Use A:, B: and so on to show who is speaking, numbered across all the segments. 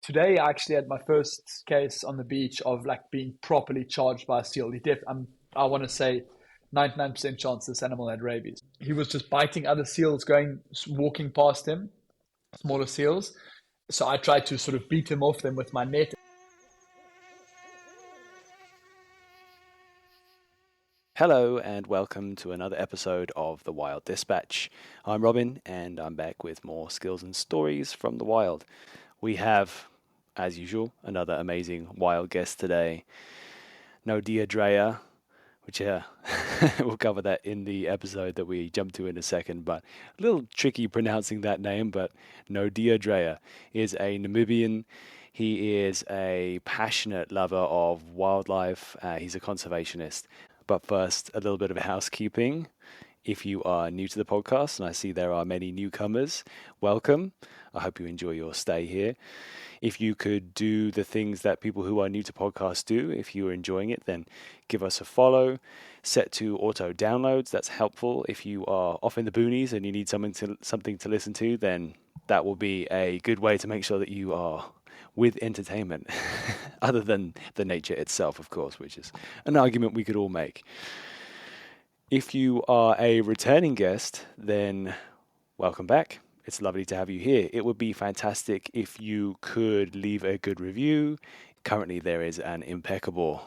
A: today I actually had my first case on the beach of like being properly charged by a seal. I want to say 99% chance this animal had rabies. He was just biting other seals walking past him, smaller seals. So I tried to sort of beat him off them with my net.
B: Hello and welcome to another episode of The Wild Dispatch. I'm Robin and I'm back with more skills and stories from the wild. We have, as usual, another amazing wild guest today, Naude Dreyer, which we'll cover that in the episode that we jump to in a second, but a little tricky pronouncing that name, but Naude Dreyer is a Namibian. He is a passionate lover of wildlife. He's a conservationist. But first, a little bit of housekeeping. If you are new to the podcast, and I see there are many newcomers, welcome. I hope you enjoy your stay here. If you could do the things that people who are new to podcasts do, if you are enjoying it, then give us a follow. Set to auto downloads. That's helpful. If you are off in the boonies and you need something to listen to, then that will be a good way to make sure that you are with entertainment, other than the nature itself, of course, which is an argument we could all make. If you are a returning guest, then welcome back. It's lovely to have you here. It would be fantastic if you could leave a good review. Currently, there is an impeccable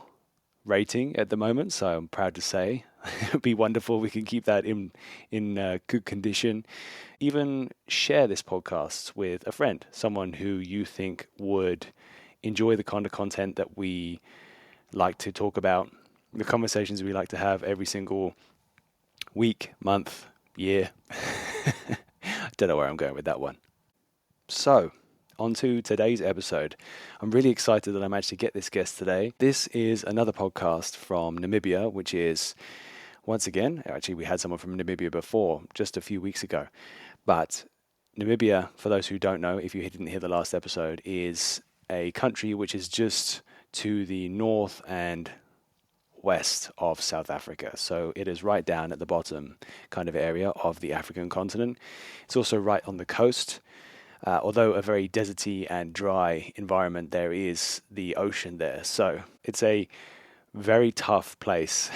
B: rating at the moment, so I'm proud to say it would be wonderful if we can keep that in good condition. Even share this podcast with a friend, someone who you think would enjoy the kind of content that we like to talk about, the conversations we like to have every single week, month, year. I don't know where I'm going with that one. So, on to today's episode. I'm really excited that I managed to get this guest today. This is another podcast from Namibia, which is, once again, actually we had someone from Namibia before, just a few weeks ago. But Namibia, for those who don't know, if you didn't hear the last episode, is a country which is just to the north and west of South Africa. So it is right down at the bottom kind of area of the African continent. It's also right on the coast. Although a very deserty and dry environment, there is the ocean there. So it's a very tough place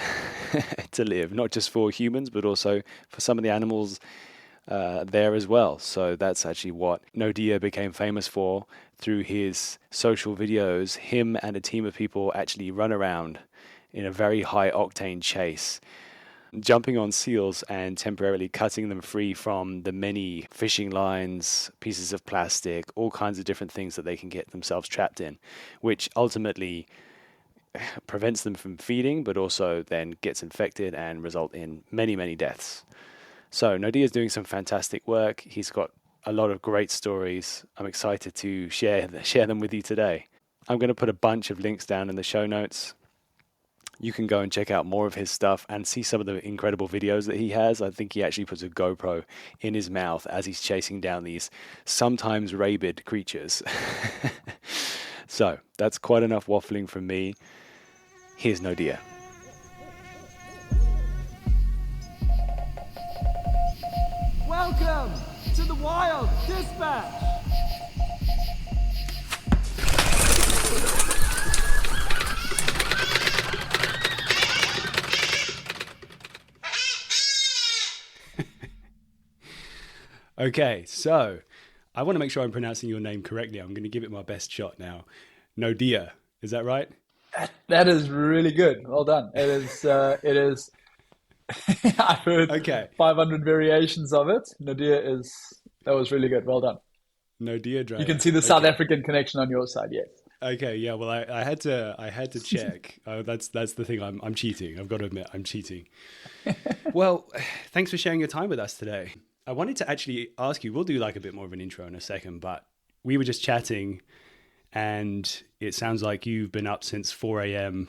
B: to live, not just for humans, but also for some of the animals there as well. So that's actually what Naude became famous for through his social videos. Him and a team of people actually run around in a very high octane chase, jumping on seals and temporarily cutting them free from the many fishing lines, pieces of plastic, all kinds of different things that they can get themselves trapped in, which ultimately prevents them from feeding, but also then gets infected and result in many, many deaths. So Naude is doing some fantastic work. He's got a lot of great stories. I'm excited to share them with you today. I'm going to put a bunch of links down in the show notes. You can go and check out more of his stuff and see some of the incredible videos that he has. I think he actually puts a GoPro in his mouth as he's chasing down these sometimes rabid creatures. So that's quite enough waffling from me. Here's Naude.
C: Welcome to the Wild Dispatch.
B: Okay, so I want to make sure I'm pronouncing your name correctly. I'm going to give it my best shot now. Naude, is that right?
A: That is really good. Well done. It is. I've heard 500 variations of it. Naude that was really good. Well done.
B: Naude Dreyer.
A: You can see the South African connection on your side, yes.
B: Okay, yeah. Well, I had to check. That's the thing. I'm cheating. I've got to admit, I'm cheating. Well, thanks for sharing your time with us today. I wanted to actually ask you. We'll do like a bit more of an intro in a second, but we were just chatting, and it sounds like you've been up since 4 a.m.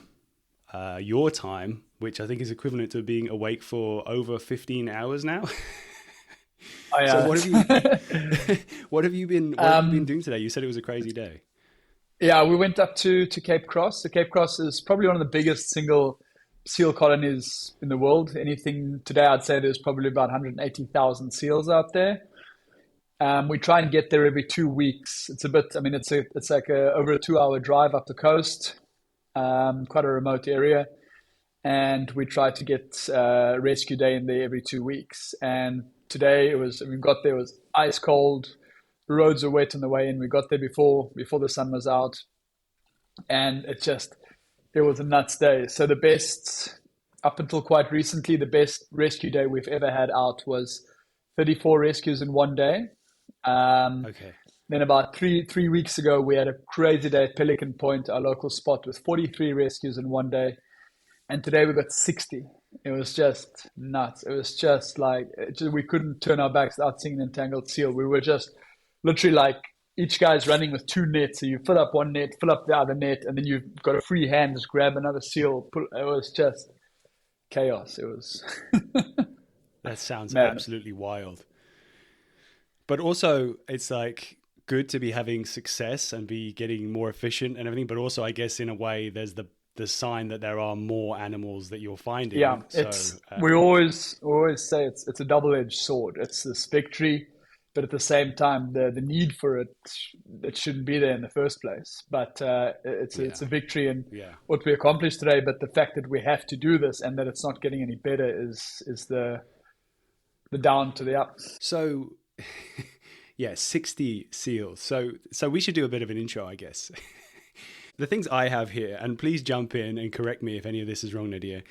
B: Your time, which I think is equivalent to being awake for over 15 hours now. So what have you been doing today? You said it was a crazy day.
A: Yeah, we went up to Cape Cross. So Cape Cross is probably one of the biggest single seal colonies in the world. Anything today, I'd say there's probably about 180,000 seals out there. We try and get there every 2 weeks. It's a bit, I mean, it's like over a 2 hour drive up the coast, quite a remote area. And we try to get rescue day in there every 2 weeks. And today we got there, it was ice cold. The roads were wet on the way in. We got there before the sun was out. And it was a nuts day. So up until quite recently, the best rescue day we've ever had out was 34 rescues in one day.
B: Okay.
A: Then about three weeks ago, we had a crazy day at Pelican Point, our local spot, with 43 rescues in one day. And today we got 60. It was just nuts. It was just like, we couldn't turn our backs without seeing an entangled seal. We were just literally like, each guy's running with 2 nets. So you fill up one net, fill up the other net, and then you've got a free hand, just grab another seal. It was just chaos. It was.
B: That sounds
A: Man.
B: Absolutely wild. But also, it's like good to be having success and be getting more efficient and everything. But also, I guess in a way, there's the sign that there are more animals that you're finding.
A: Yeah, we always say it's a double-edged sword. It's this victory, but at the same time, the need for it shouldn't be there in the first place. But it's a victory in what we accomplished today. But the fact that we have to do this and that it's not getting any better is the down to the up.
B: So, 60 seals. So we should do a bit of an intro, I guess. The things I have here, and please jump in and correct me if any of this is wrong, Nadia.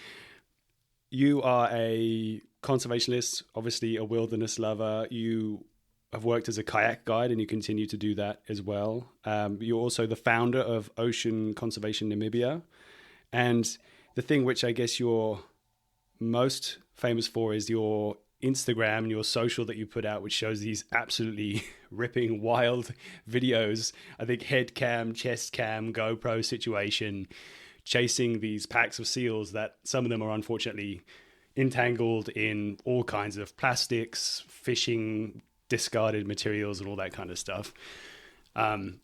B: You are a conservationist, obviously a wilderness lover. You have worked as a kayak guide and you continue to do that as well. You're also the founder of Ocean Conservation Namibia. And the thing which I guess you're most famous for is your Instagram and your social that you put out, which shows these absolutely ripping wild videos. I think head cam, chest cam, GoPro situation, chasing these packs of seals that some of them are unfortunately entangled in all kinds of plastics, fishing, discarded materials and all that kind of stuff.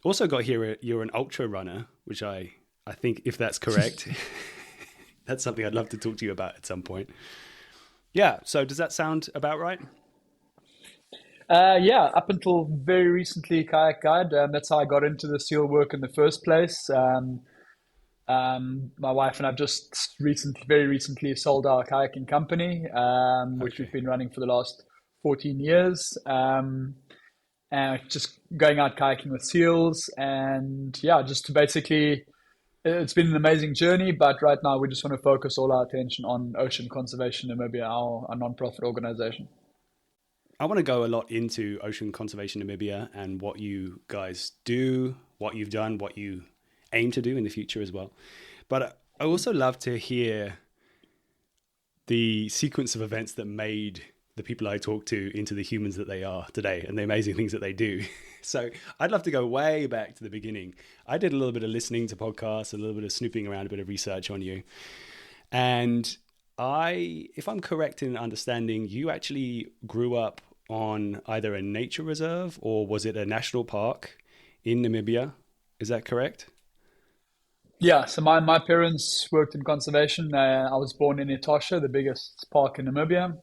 B: Also got here, you're an ultra runner, which I think, if that's correct, that's something I'd love to talk to you about at some point. Yeah. So does that sound about right?
A: Up until very recently, kayak guide. That's how I got into the seal work in the first place. My wife and I've just very recently sold our kayaking company, which we've been running for the last 14 years. And just going out kayaking with seals and just to basically, it's been an amazing journey, but right now we just want to focus all our attention on Ocean Conservation Namibia, our non-profit organization.
B: I want to go a lot into Ocean Conservation Namibia and what you guys do, what you've done, what you aim to do in the future as well. But I also love to hear the sequence of events that made the people I talk to into the humans that they are today and the amazing things that they do. So I'd love to go way back to the beginning. I did a little bit of listening to podcasts, a little bit of snooping around, a bit of research on you. And if I'm correct in understanding, you actually grew up on either a nature reserve or was it a national park in Namibia? Is that correct?
A: Yeah, so my parents worked in conservation. I was born in Etosha, the biggest park in Namibia.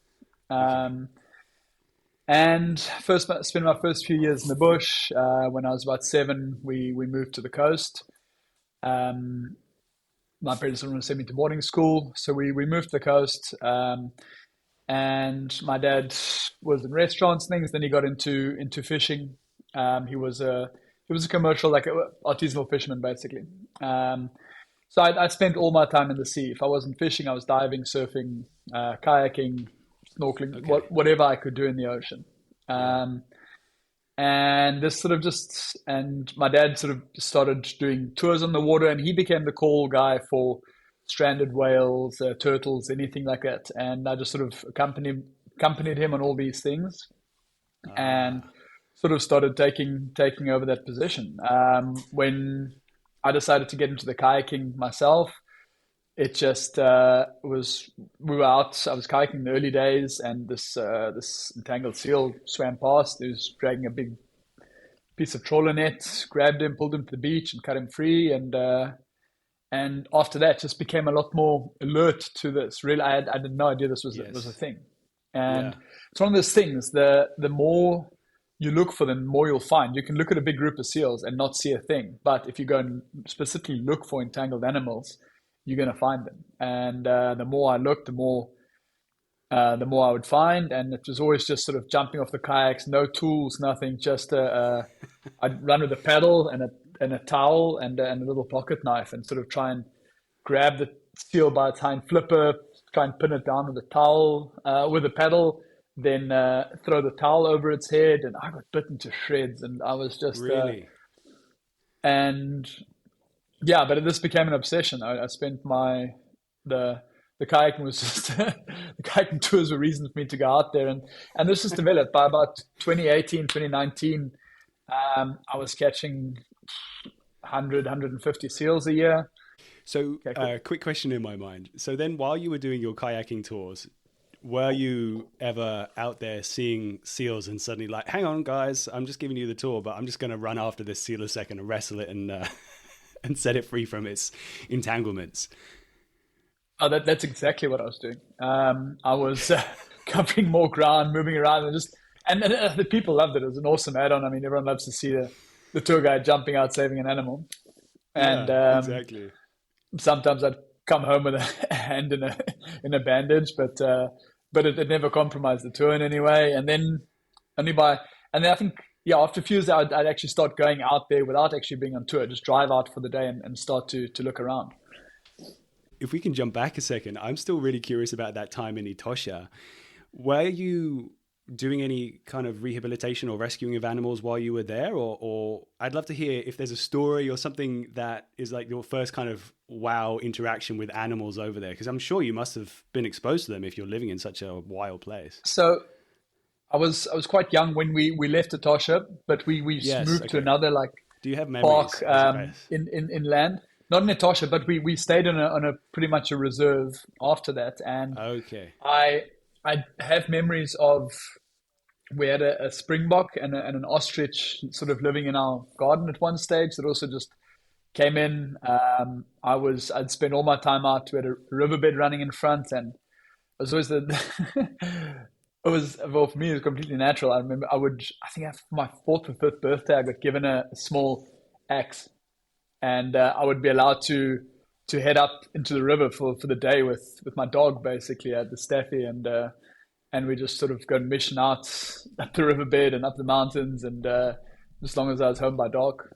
A: And spent my first few years in the bush. When I was about 7, we moved to the coast. My parents didn't want to send me to boarding school, so we moved to the coast. And my dad was in restaurants and things. Then he got into fishing. He was a commercial, like artisanal fisherman, basically. So I spent all my time in the sea. If I wasn't fishing, I was diving, surfing, kayaking, snorkeling, whatever I could do in the ocean. And this and my dad sort of started doing tours on the water, and he became the call guy for stranded whales, turtles, anything like that. And I just sort of accompanied him on all these things, and sort of started taking over that position. When I decided to get into the kayaking myself, it just we were out. I was kayaking in the early days, and this entangled seal swam past. He was dragging a big piece of trawler net, grabbed him, pulled him to the beach, and cut him free. And after that, just became a lot more alert to this. Really, I had no idea this was a thing. And it's one of those things. The more you look for them, the more you'll find. You can look at a big group of seals and not see a thing, but if you go and specifically look for entangled animals, you're going to find them. And the more I looked, the more I would find. And it was always just sort of jumping off the kayaks, no tools, nothing. Just I'd run with a paddle and a towel and a little pocket knife, and sort of try and grab the seal by its hind flipper, try and pin it down with a towel, with a paddle, then throw the towel over its head, and I got bitten to shreds. And I was just
B: really,
A: and yeah, but this became an obsession. I spent the kayaking was just the kayaking tours were a reason for me to go out there, and this was developed by about 2018, 2019. I was catching 100, 150 seals a year.
B: So, quick question in my mind. So then, while you were doing your kayaking tours, were you ever out there seeing seals and suddenly like, hang on, guys, I'm just giving you the tour, but I'm just going to run after this seal a second and wrestle it and and set it free from its entanglements?
A: Oh, that's exactly what I was doing. I was covering more ground, moving around, and the people loved it. It was an awesome add-on. I mean, everyone loves to see the tour guide jumping out, saving an animal. And
B: yeah, exactly.
A: Sometimes I'd come home with a hand in a bandage, but it never compromised the tour in any way. And then I think, yeah, after a few years, I'd actually start going out there without actually being on tour, just drive out for the day and start to look around.
B: If we can jump back a second, I'm still really curious about that time in Etosha. Were you doing any kind of rehabilitation or rescuing of animals while you were there? Or I'd love to hear if there's a story or something that is like your first kind of wow interaction with animals over there, because I'm sure you must have been exposed to them if you're living in such a wild place.
A: So I was quite young when we left Etosha, but we moved to another
B: do you have memories
A: park in land. Not in Etosha, but we stayed on a pretty much a reserve after that. And
B: okay,
A: I have memories of, we had a springbok and an ostrich sort of living in our garden at one stage that also just came in. I'd spend all my time out. We had a riverbed running in front, and it was always well, for me, it was completely natural. I remember I think for my 4th or 5th birthday, I got given a small axe, and I would be allowed to head up into the river for the day with my dog, basically, at the Staffy, and we just sort of go and mission out up the riverbed and up the mountains, and as long as I was home by dark.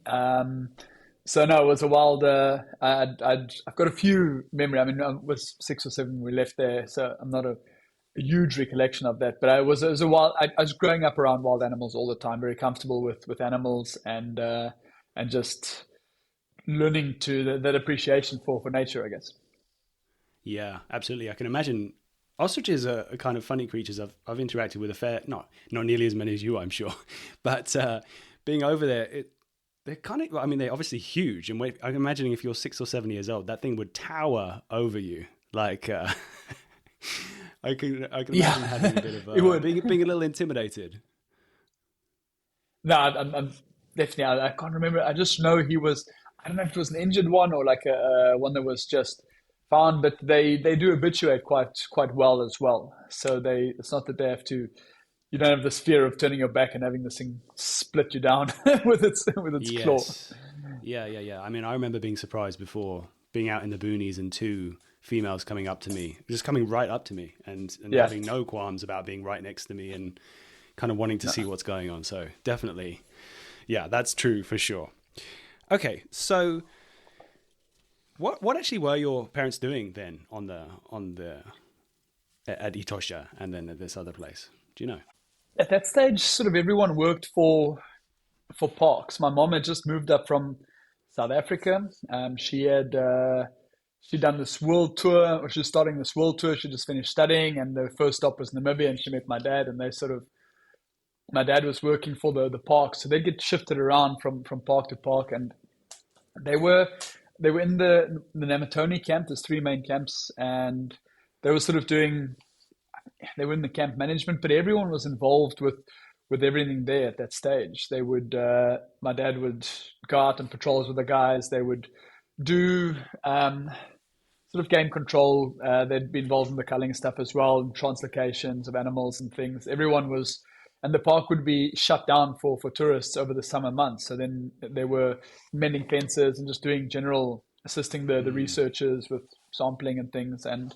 A: So no, it was a wild. I've got a few memory. I mean, I was 6 or 7 when we left there, so I'm not a huge recollection of that. But it was a wild. I was growing up around wild animals all the time, very comfortable with animals, and just learning to that appreciation for nature, I guess.
B: Yeah, absolutely. I can imagine. Ostriches are kind of funny creatures. I've interacted with a fair, not nearly as many as you, I'm sure, but being over there, they're kind of. I mean, they're obviously huge, and I'm imagining if you're 6 or 7 years old, that thing would tower over you. Like, I can imagine having a bit of being a little intimidated.
A: No, I'm definitely. I can't remember. I just know he was. I don't know if it was an injured one or like a one that was just found, but they do habituate quite well as well. So it's not that they have to. You don't have this fear of turning your back and having this thing split you down with its
B: yes.
A: claw.
B: Yeah. I mean, I remember being surprised before being out in the boonies and 2 females coming up to me, just coming right up to me and having no qualms about being right next to me and kind of wanting to see what's going on. So definitely, yeah, that's true for sure. Okay, so what actually were your parents doing then at Etosha and then at this other place? Do you know?
A: At that stage, sort of everyone worked for parks. My mom had just moved up from South Africa. She'd done this world tour, or she was starting this world tour. She just finished studying, and the first stop was Namibia, and she met my dad, and my dad was working for the park, so they get shifted around from park to park, and they were in the Namatone camp. There's 3 main camps, and they were sort of they were in the camp management, but everyone was involved with everything there at that stage. They would, my dad would go out on patrols with the guys. They would do sort of game control. They'd be involved in the culling stuff as well, and translocations of animals and things. Everyone was and the park would be shut down for tourists over the summer months. So then they were mending fences and just doing general assisting the researchers with sampling and things. And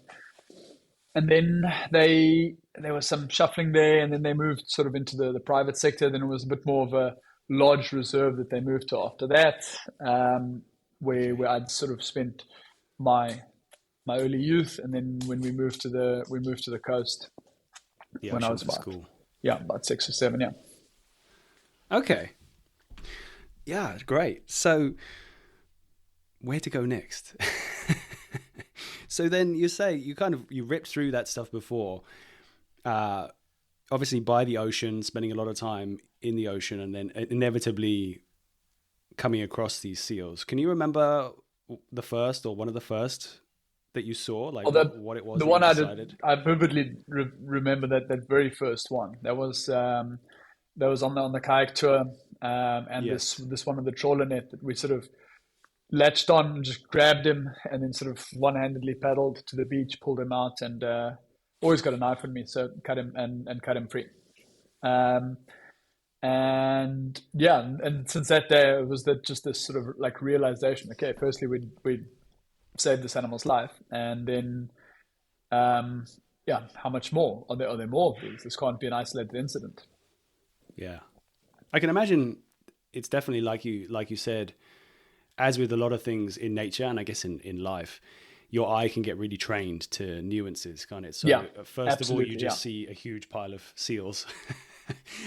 A: then there was some shuffling there, and then they moved sort of into the private sector. Then it was a bit more of a lodge reserve that they moved to after that, where I'd sort of spent my early youth, and then when we moved to the coast when I was about 6 or 7. Yeah.
B: Okay. Yeah, great. So where to go next? So then you say you ripped through that stuff before, obviously by the ocean, spending a lot of time in the ocean, and then inevitably coming across these seals. Can you remember the first or one of the first that you saw, like what it was?
A: The one I vividly remember that very first one. That was on the kayak tour, and yes. this one of the trawler net that we sort of latched on and just grabbed him, and then sort of one-handedly paddled to the beach, pulled him out, and always got a knife on me, so cut him and cut him free. And since that day, it was just this sort of like realization. Okay, firstly we'd saved this animal's life, and then how much more are there more of these? This can't be an isolated incident.
B: Yeah, I can imagine. It's definitely like you said, as with a lot of things in nature, and I guess in life, your eye can get really trained to nuances, can't it? So first of all, you just see a huge pile of seals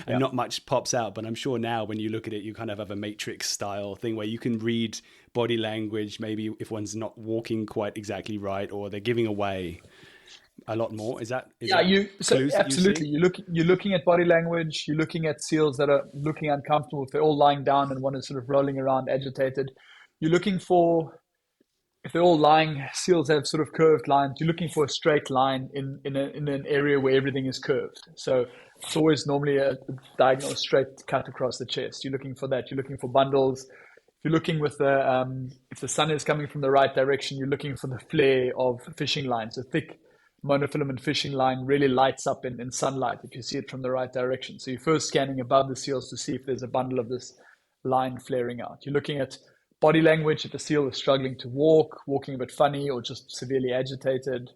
B: and not much pops out. But I'm sure now when you look at it, you kind of have a Matrix style thing where you can read body language, maybe if one's not walking quite exactly right, or they're giving away a lot more.
A: Absolutely. You're looking at body language. You're looking at seals that are looking uncomfortable. If they're all lying down and one is sort of rolling around, agitated. You're looking for, if they're all lying, seals have sort of curved lines. You're looking for a straight line in an area where everything is curved. So it's always normally a diagonal straight cut across the chest. You're looking for that. You're looking for bundles. If you're looking with if the sun is coming from the right direction, you're looking for the flare of fishing lines. A thick monofilament fishing line really lights up in sunlight if you see it from the right direction. So you're first scanning above the seals to see if there's a bundle of this line flaring out. You're looking at body language, if the seal is struggling to walking a bit funny or just severely agitated.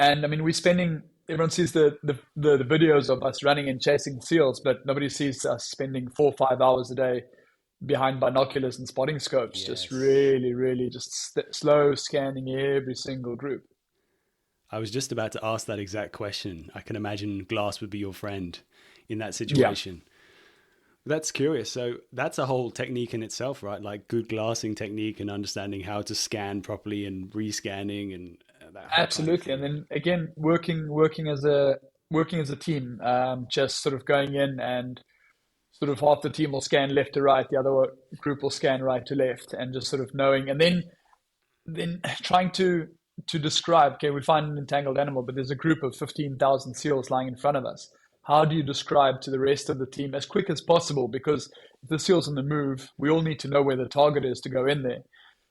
A: And I mean, everyone sees the videos of us running and chasing seals, but nobody sees us spending 4 or 5 hours a day behind binoculars and spotting scopes, just really, really just slow scanning every single group.
B: I was just about to ask that exact question. I can imagine glass would be your friend in that situation. Yeah. That's curious. So that's a whole technique in itself, right? Like good glassing technique and understanding how to scan properly and rescanning and that.
A: Absolutely. And then again, working as a team, just sort of going in and sort of half the team will scan left to right, the other group will scan right to left, and just sort of knowing, and then trying to describe, okay, we find an entangled animal, but there's a group of 15,000 seals lying in front of us. How do you describe to the rest of the team as quick as possible? Because if the seal's on the move, we all need to know where the target is to go in there.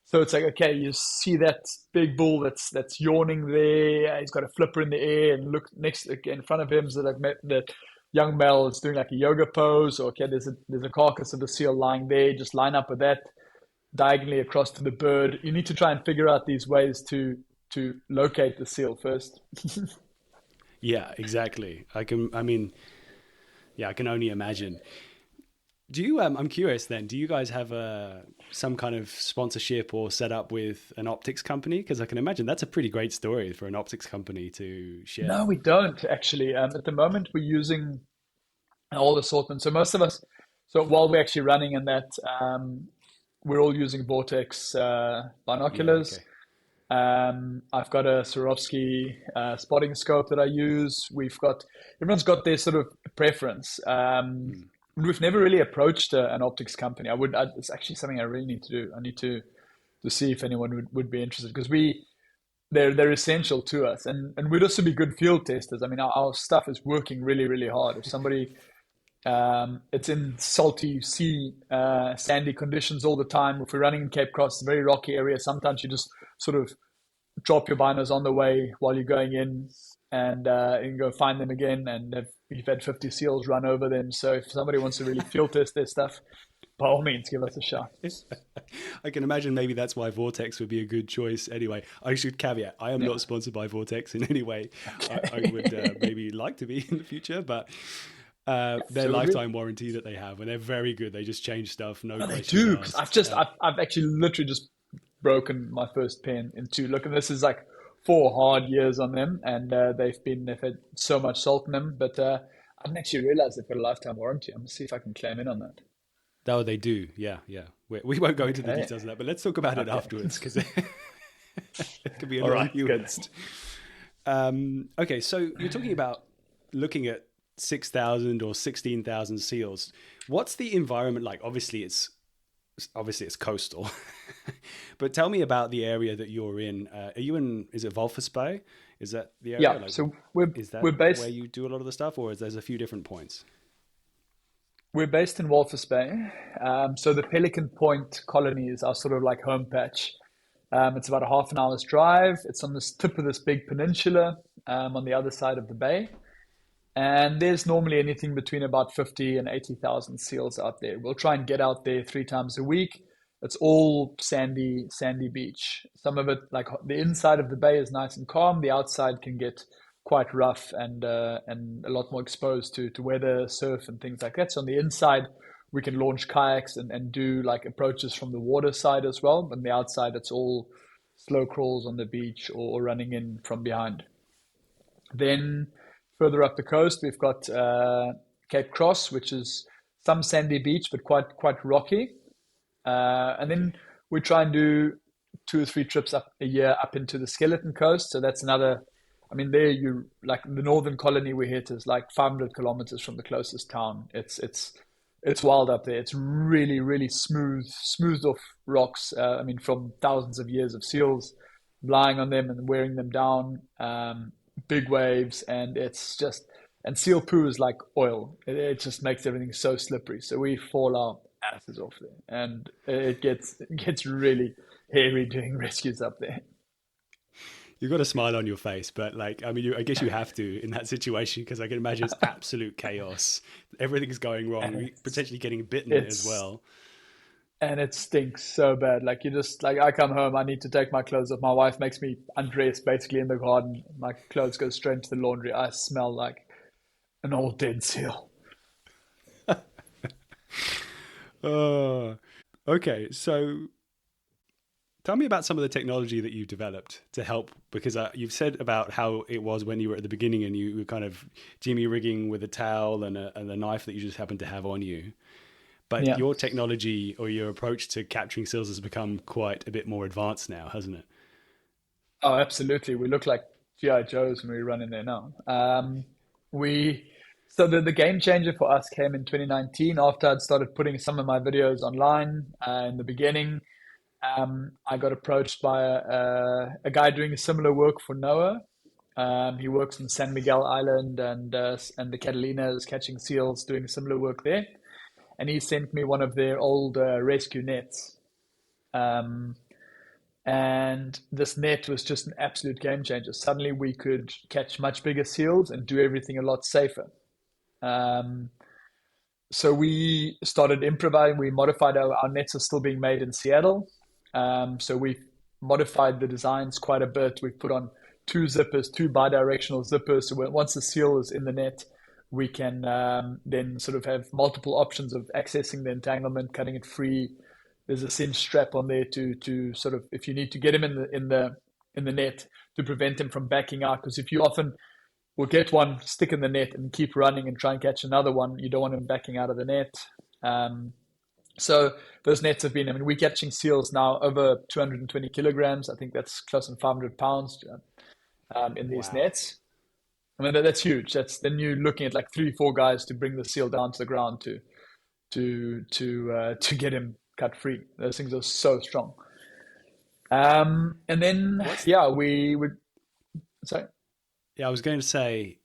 A: So it's like, okay, you see that big bull that's yawning there. He's got a flipper in the air, and look next in front of him. So like the young male is doing like a yoga pose. Or okay, there's a carcass of the seal lying there. Just line up with that diagonally across to the bird. You need to try and figure out these ways to locate the seal first.
B: Yeah, exactly. I can only imagine. Do you, I'm curious then, do you guys have some kind of sponsorship or setup with an optics company? Because I can imagine that's a pretty great story for an optics company to share.
A: No, we don't actually. At the moment, we're using all assortment. So most of us, while we're actually running in that, we're all using Vortex binoculars.
B: Yeah, okay.
A: I've got a Swarovski spotting scope that I use. Everyone's got their sort of preference. We've never really approached an optics company. It's actually something I really need to do. I need to see if anyone would be interested, because they're essential to us, and we'd also be good field testers. I mean, our stuff is working really, really hard. If somebody, it's in salty sea, sandy conditions all the time. If we're running in Cape Cross, it's a very rocky area. Sometimes you just sort of drop your binos on the way while you're going in, and you can go find them again. And we've had 50 seals run over them. So if somebody wants to really field test their stuff, by all means, give us a shot.
B: I can imagine maybe that's why Vortex would be a good choice anyway. I should caveat, I am not sponsored by Vortex in any way. Okay. I would maybe like to be in the future, but their lifetime warranty that they have, and they're very good. They just change stuff. No, they do.
A: I've actually literally just broken my first pen in two. Look, and this is like 4 hard years on them, and they've had so much salt in them. But I didn't actually realize they've got a lifetime warranty. I'm gonna see if I can claim in on that.
B: Oh, they do. Yeah. We won't go into the details of that, but let's talk about it afterwards, because it could be a long nuanced. Okay, so you're talking about looking at 6,000 or 16,000 seals. What's the environment like? Obviously it's coastal, but tell me about the area that you're in. Are you in? Is it Walvis Bay? Is that the area?
A: Yeah. So we're based
B: where you do a lot of the stuff, or is there's a few different points?
A: We're based in Walvis Bay. So the Pelican Point colony is our sort of like home patch. It's about a half an hour's drive. It's on the tip of this big peninsula on the other side of the bay. And there's normally anything between about 50 and 80,000 seals out there. We'll try and get out there 3 times a week. It's all sandy beach. Some of it, like the inside of the bay, is nice and calm. The outside can get quite rough and a lot more exposed to weather, surf, and things like that. So on the inside, we can launch kayaks and do like approaches from the water side as well. But on the outside, it's all slow crawls on the beach or running in from behind. Then further up the coast, we've got Cape Cross, which is some sandy beach, but quite rocky. And then we try and do 2 or 3 trips up a year up into the Skeleton Coast. So that's another. I mean, there you like the northern colony we hit is like 500 kilometers from the closest town. It's wild up there. It's really, really smoothed off rocks. I mean, from thousands of years of seals lying on them and wearing them down. Big waves, and and seal poo is like oil. It just makes everything so slippery. So we fall our asses off there, and it gets really hairy doing rescues up there.
B: You've got a smile on your face, but like, I mean, I guess you have to in that situation, because I can imagine it's absolute chaos. Everything's going wrong. You're potentially getting bitten as well.
A: And it stinks so bad. Like, you just, like, I come home, I need to take my clothes off. My wife makes me undress basically in the garden. My clothes go straight into the laundry. I smell like an old dead seal.
B: Okay, so tell me about some of the technology that you've developed to help, because you've said about how it was when you were at the beginning and you were kind of jimmy rigging with a towel and a knife that you just happened to have on you. But your technology or your approach to capturing seals has become quite a bit more advanced now, hasn't it?
A: Oh, absolutely. We look like G.I. Joes when we run in there now. So the game changer for us came in 2019 after I'd started putting some of my videos online. In the beginning, I got approached by a guy doing similar work for NOAA. He works in San Miguel Island and the Catalinas, catching seals, doing similar work there. And he sent me one of their old rescue nets. And this net was just an absolute game changer. Suddenly we could catch much bigger seals and do everything a lot safer. So we started improvising. We modified our nets are still being made in Seattle. So we've modified the designs quite a bit. We've put on 2 zippers, 2 bidirectional zippers. So once the seal is in the net, we can then sort of have multiple options of accessing the entanglement, cutting it free. There's a cinch strap on there to sort of, if you need to get him in the net, to prevent him from backing out. Because if you often will get one, stick in the net and keep running and try and catch another one, you don't want him backing out of the net. So those nets have been, I mean, we're catching seals now over 220 kilograms. I think that's close to 500 pounds in these nets. I mean, that's huge. That's then you're looking at like 3-4 guys to bring the seal down to the ground to get him cut free. Those things are so strong. And then we would. Sorry.
B: Yeah, I was going to say,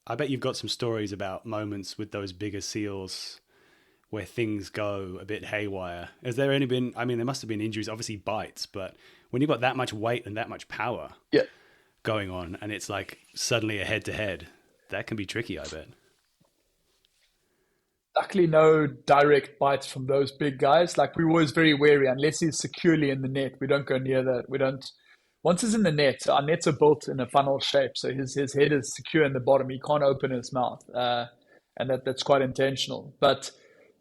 B: I bet you've got some stories about moments with those bigger seals where things go a bit haywire. Has there any been? I mean, there must have been injuries, obviously bites, but when you've got that much weight and that much power.
A: Yeah.
B: Going on, and it's like suddenly a head-to-head. that can be tricky, I bet.
A: Luckily, no direct bites from those big guys. Like, we're always very wary. Unless he's securely in the net, we don't go near that. We don't. Once he's in the net, our nets are built in a funnel shape, so his head is secure in the bottom. He can't open his mouth, and that's quite intentional. But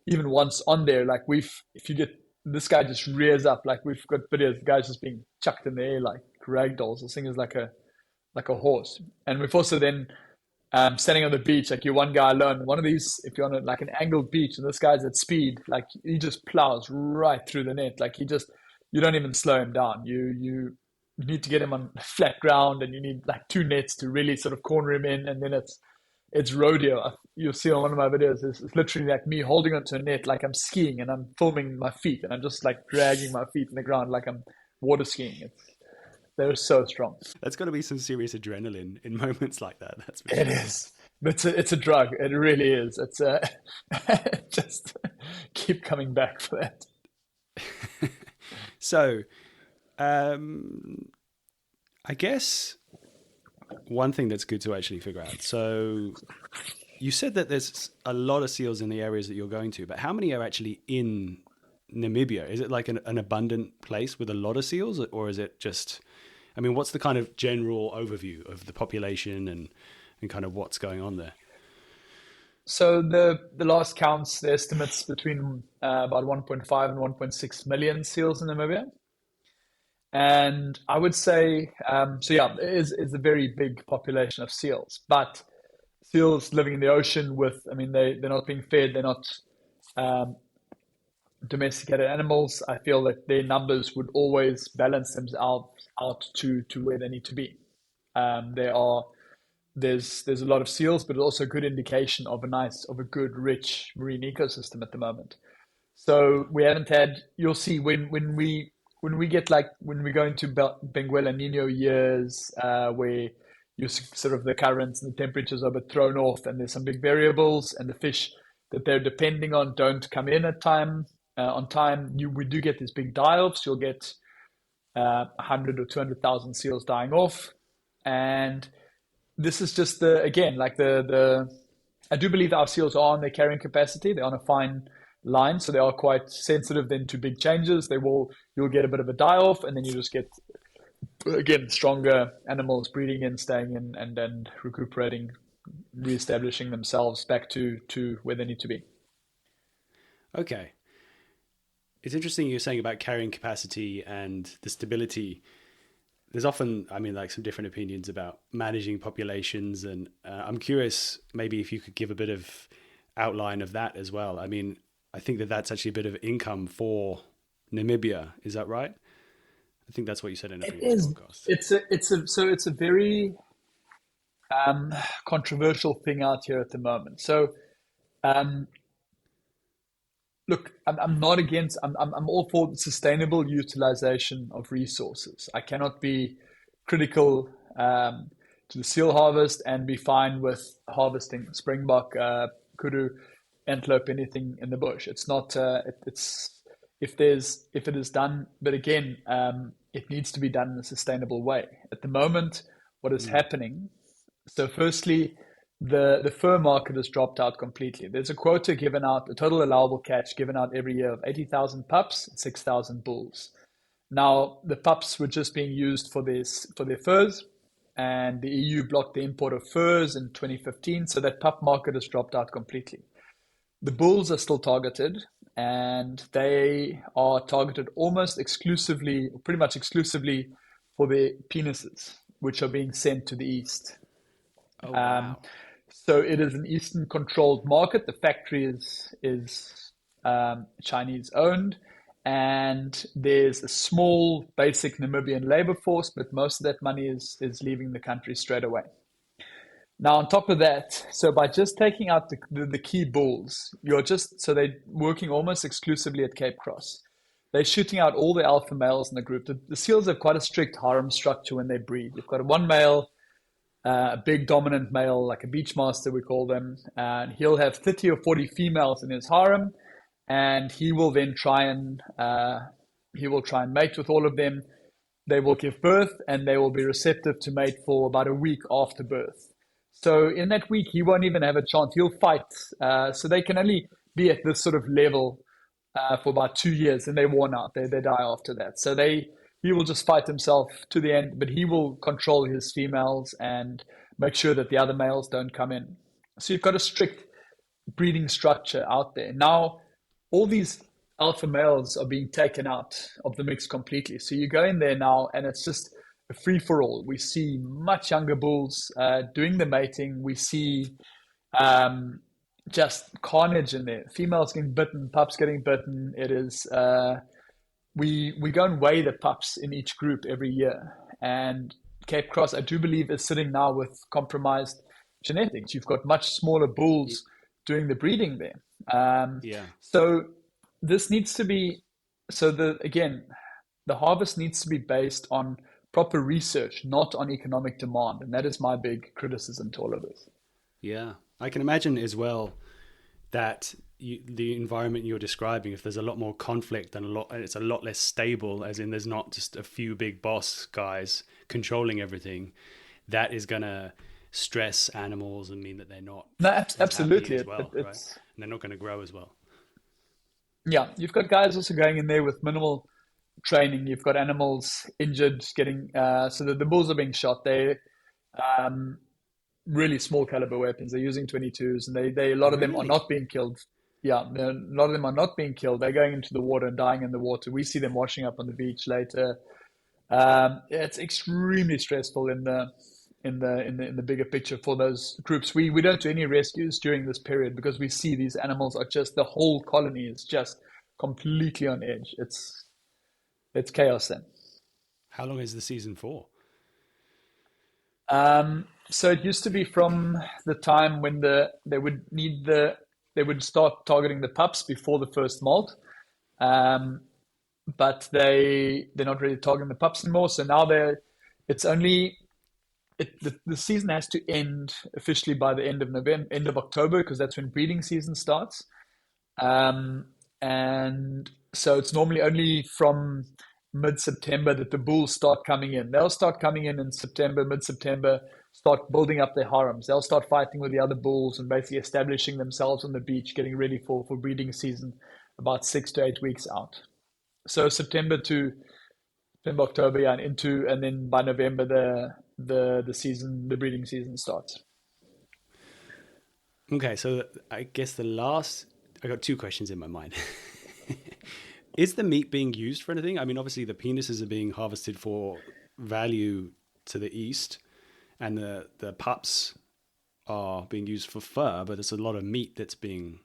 A: even once on there, like, if you get this guy just rears up, like, we've got videos of guys just being chucked in the air like rag dolls. This thing is like a horse. And we've also then standing on the beach, like, you're one guy alone. One of these, if you're on like an angled beach and this guy's at speed, like, he just plows right through the net. Like, you don't even slow him down. You need to get him on flat ground, and you need like 2 nets to really sort of corner him in, and then it's rodeo. You'll see on one of my videos, it's literally like me holding onto a net like I'm skiing, and I'm filming my feet, and I'm just like dragging my feet in the ground like I'm water skiing. They're so strong.
B: That's got to be some serious adrenaline in moments like that. That's for
A: It
B: sure.
A: is. It's a drug. It really is. It's just keep coming back for that.
B: So, I guess one thing that's good to actually figure out. So you said that there's a lot of seals in the areas that you're going to, but how many are actually in Namibia? Is it like an abundant place with a lot of seals, or is it just, I mean, what's the kind of general overview of the population and kind of what's going on there?
A: So the last counts, the estimates between about 1.5 and 1.6 million seals in Namibia. And I would say, so yeah, it is a very big population of seals, but seals living in the ocean they're not being fed, they're not domesticated animals. I feel that their numbers would always balance themselves out to where they need to be. There's a lot of seals, but it's also a good indication of a good, rich marine ecosystem at the moment. So we haven't had, you'll see when we go into Benguela Nino years, where you sort of the currents and the temperatures are a bit thrown off, and there's some big variables, and the fish that they're depending on don't come in on time. We do get these big die-offs. You'll get 100 or 200,000 seals dying off, and this is just I do believe our seals are on their carrying capacity. They're on a fine line, so they are quite sensitive then to big changes. You'll get a bit of a die-off, and then you just get, again, stronger animals breeding in, staying in, and then recuperating, reestablishing themselves back to where they need to be.
B: Okay. It's interesting you're saying about carrying capacity and the stability. There's often, like, some different opinions about managing populations, and I'm curious maybe if you could give a bit of outline of that as well. I mean, I think that's actually a bit of income for Namibia. Is that right? I think that's what you said in a previous podcast.
A: It's a very controversial thing out here at the moment. So, look, I'm not against. I'm all for sustainable utilization of resources. I cannot be critical to the seal harvest and be fine with harvesting springbok, kudu, antelope, anything in the bush. It's not. If it is done, but again, it needs to be done in a sustainable way. At the moment, what is happening? So, firstly, the fur market has dropped out completely. There's a quota given out, a total allowable catch given out every year of 80,000 pups and 6,000 bulls. Now, the pups were just being used for their furs, and the EU blocked the import of furs in 2015, so that pup market has dropped out completely. The bulls are still targeted, and they are targeted almost exclusively, pretty much exclusively, for their penises, which are being sent to the east.
B: Oh, wow.
A: So it is an Eastern controlled market. The factory is Chinese owned, and there's a small basic Namibian labor force, but most of that money is leaving the country straight away. Now, on top of that, so by just taking out the key bulls, they're working almost exclusively at Cape Cross. They're shooting out all the alpha males in the group. The seals have quite a strict harem structure when they breed. You've got one male, a big dominant male, like a beachmaster, we call them, and he'll have 30 or 40 females in his harem, and he will then try and mate with all of them. They will give birth, and they will be receptive to mate for about a week after birth. So in that week, he won't even have a chance. He'll fight. So they can only be at this sort of level for about 2 years, and they're worn out. They die after that. So he will just fight himself to the end, but he will control his females and make sure that the other males don't come in. So you've got a strict breeding structure out there. Now, all these alpha males are being taken out of the mix completely. So you go in there now, and it's just a free for all. We see much younger bulls doing the mating. We see just carnage in there. Females getting bitten, pups getting bitten. It is we go and weigh the pups in each group every year. And Cape Cross, I do believe, is sitting now with compromised genetics. You've got much smaller bulls doing the breeding there. So this needs to be, the harvest needs to be based on proper research, not on economic demand. And that is my big criticism to all of this.
B: Yeah, I can imagine as well that the environment you're describing, if there's a lot more conflict and it's a lot less stable, as in there's not just a few big boss guys controlling everything, that is going to stress animals and mean that they're not
A: absolutely
B: as well, right? And they're not going to grow as well.
A: Yeah, you've got guys also going in there with minimal training. You've got animals injured, getting so that the bulls are being shot. They really small caliber weapons. They're using 22s, and they a lot of them are not being killed. Yeah, a lot of them are not being killed. They're going into the water and dying in the water. We see them washing up on the beach later. It's extremely stressful in the bigger picture for those groups. We don't do any rescues during this period because we see these animals are just, the whole colony is just completely on edge. It's chaos then.
B: How long is the season for?
A: So it used to be from the time when they would start targeting the pups before the first molt. But they're not really targeting the pups anymore. So now the season has to end officially by the end of November, end of October, because that's when breeding season starts. And so it's normally only from mid-September that the bulls start coming in. They'll start coming in September, mid-September, start building up their harems. They'll start fighting with the other bulls and basically establishing themselves on the beach, getting ready for breeding season about 6 to 8 weeks out. So September, October, and then by November the breeding season starts.
B: Okay, so I guess I got two questions in my mind. Is the meat being used for anything? I mean, obviously the penises are being harvested for value to the east, and the pups are being used for fur, but there's a lot of meat that's being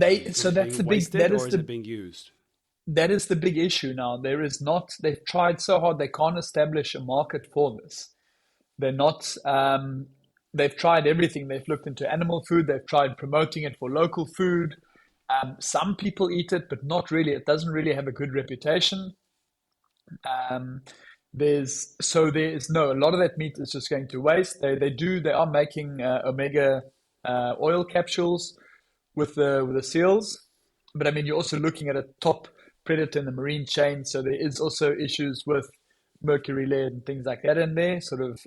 B: is it being used?
A: That is the big issue now. There is not. They've tried so hard. They can't establish a market for this. They're not. They've tried everything. They've looked into animal food. They've tried promoting it for local food. Some people eat it, but not really. It doesn't really have a good reputation. A lot of that meat is just going to waste. They are making omega oil capsules with the seals, but I mean, you're also looking at a top predator in the marine chain, so there is also issues with mercury, lead, and things like that in there. Sort of,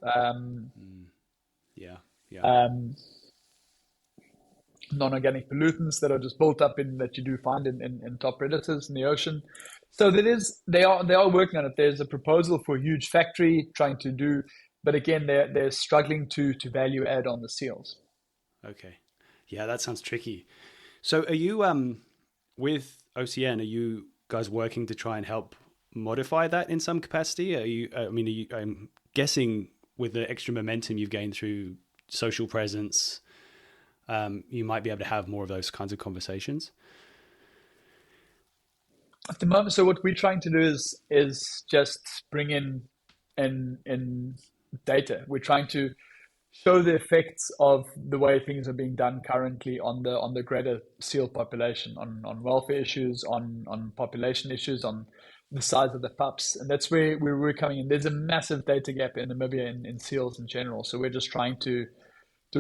A: non-organic pollutants that are just built up that you do find in top predators in the ocean. So they are working on it. There's a proposal for a huge factory trying to do, but again, they're struggling to value add on the seals.
B: Okay, yeah, that sounds tricky. So are you with OCN? Are you guys working to try and help modify that in some capacity? I'm guessing with the extra momentum you've gained through social presence, you might be able to have more of those kinds of conversations.
A: At the moment, so what we're trying to do is just bring in data. We're trying to show the effects of the way things are being done currently on the greater seal population, on welfare issues, on population issues, on the size of the pups, and that's where we're coming in. There's a massive data gap in Namibia in seals in general, so we're just trying to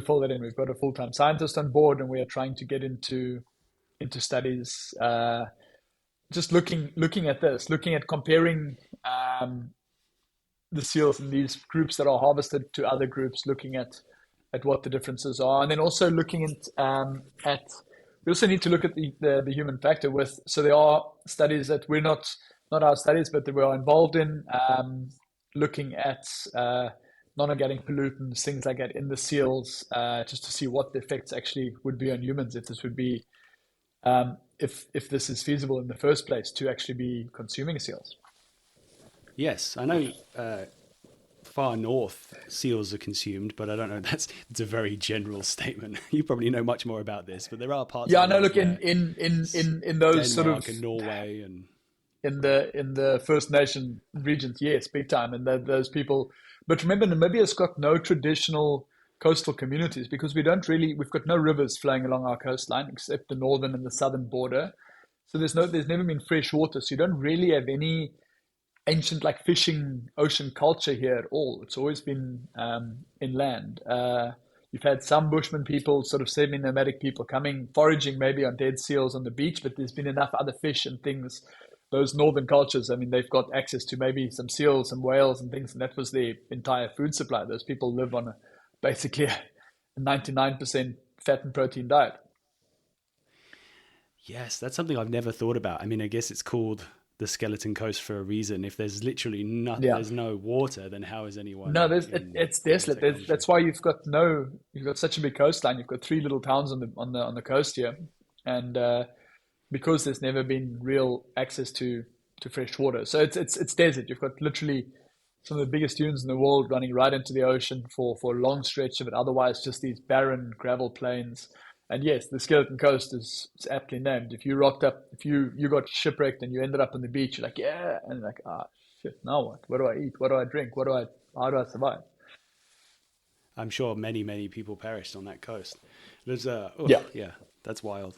A: fill that in. We've got a full-time scientist on board, and we are trying to get into studies, just looking at this, looking at comparing the seals in these groups that are harvested to other groups, looking at at what the differences are, and then also looking at we also need to look at the human factor with. So there are studies that we're not our studies, but that we are involved in, looking at non-organic pollutants, things like that in the seals, just to see what the effects actually would be on humans, if this would be if this is feasible in the first place to actually be consuming seals.
B: Yes, I know far north seals are consumed, but I don't know. It's a very general statement. You probably know much more about this, but there are parts.
A: Yeah, I know. Look, in those
B: Denmark
A: sort of
B: and Norway and
A: in the First Nation regions, yes, big time, and those people. But remember, Namibia's got no traditional coastal communities because we've got no rivers flowing along our coastline except the northern and the southern border. So there's never been fresh water. So you don't really have any ancient like fishing ocean culture here at all. It's always been inland. You've had some bushman people, sort of semi-nomadic people coming, foraging maybe on dead seals on the beach, but there's been enough other fish and things. Those northern cultures, I mean, they've got access to maybe some seals, some whales and things, and that was their entire food supply. Those people live on basically a 99% fat and protein diet.
B: Yes, that's something I've never thought about. I mean, I guess it's called the skeleton coast for a reason. If there's literally nothing, there's no water, then how is anyone?
A: No, it's desolate. That's why you've got such a big coastline. You've got 3 little towns on the coast here, and because there's never been real access to fresh water, so it's desert. You've got literally some of the biggest dunes in the world running right into the ocean for a long stretch of it. Otherwise, just these barren gravel plains. And yes, the skeleton coast is aptly named. If you rocked up, if you got shipwrecked and you ended up on the beach, you're like, yeah, and you're like, shit, now what? What do I eat? What do I drink? How do I survive?
B: I'm sure many, many people perished on that coast. There's yeah, that's wild.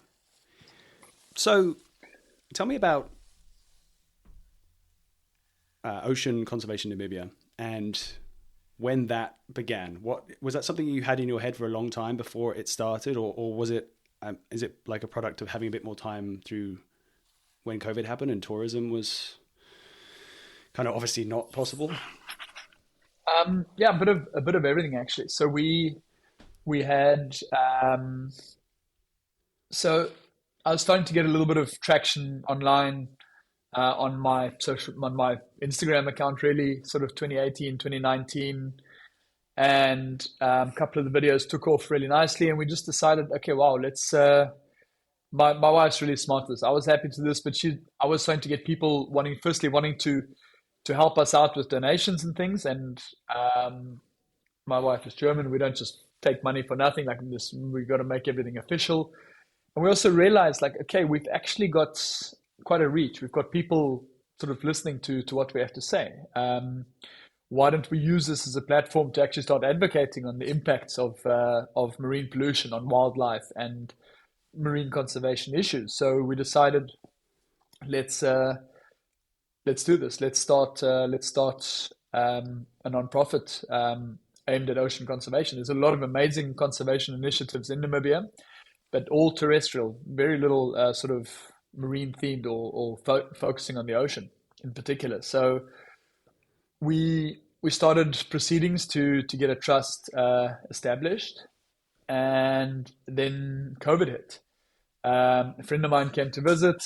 B: So tell me about ocean conservation in Namibia and when that began. What was that something you had in your head for a long time before it started, or was it is it like a product of having a bit more time through when COVID happened and tourism was kind of obviously not possible?
A: Yeah, a bit of everything actually. So we had so I was starting to get a little bit of traction online on my Instagram account, really sort of 2018, 2019. And a couple of the videos took off really nicely. And we just decided, okay, wow, let's, my wife's really smart with this. I was happy to this, but I was starting to get people wanting to help us out with donations and things. And my wife is German. We don't just take money for nothing like this. We've got to make everything official. And we also realized, like, okay, we've actually got quite a reach. We've got people sort of listening to what we have to say. Why don't we use this as a platform to actually start advocating on the impacts of marine pollution on wildlife and marine conservation issues? So we decided, let's do this. Let's start a nonprofit aimed at ocean conservation. There's a lot of amazing conservation initiatives in Namibia, but all terrestrial, very little sort of marine themed or focusing on the ocean in particular. So we started proceedings to get a trust established, and then COVID hit. A friend of mine came to visit.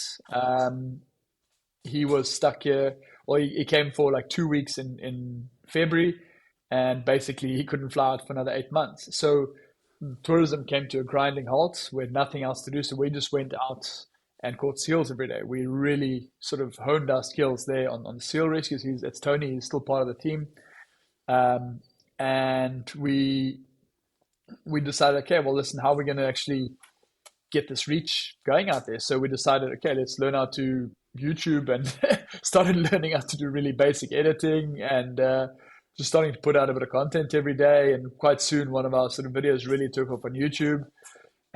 A: He was stuck here. Well, he came for like 2 weeks in February, and basically he couldn't fly out for another 8 months. So tourism came to a grinding halt. We had nothing else to do, so we just went out and caught seals every day. We really sort of honed our skills there on seal rescues. It's Tony, he's still part of the team. And we decided, okay, well, listen, how are we going to actually get this reach going out there? So we decided, okay, let's learn how to YouTube, and started learning how to do really basic editing, and just starting to put out a bit of content every day. And quite soon, one of our sort of videos really took off on YouTube.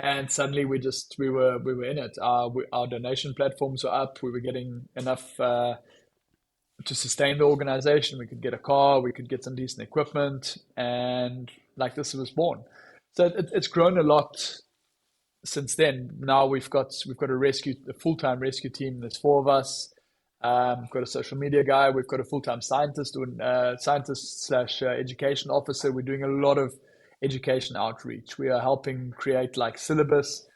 A: And suddenly we were in it. Our donation platforms were up. We were getting enough to sustain the organization. We could get a car. We could get some decent equipment, and like this was born. So it's grown a lot since then. Now we've got a full-time rescue team. There's 4 of us. We've got a social media guy. We've got a full-time scientist slash education officer. We're doing a lot of education outreach. We are helping create like syllabus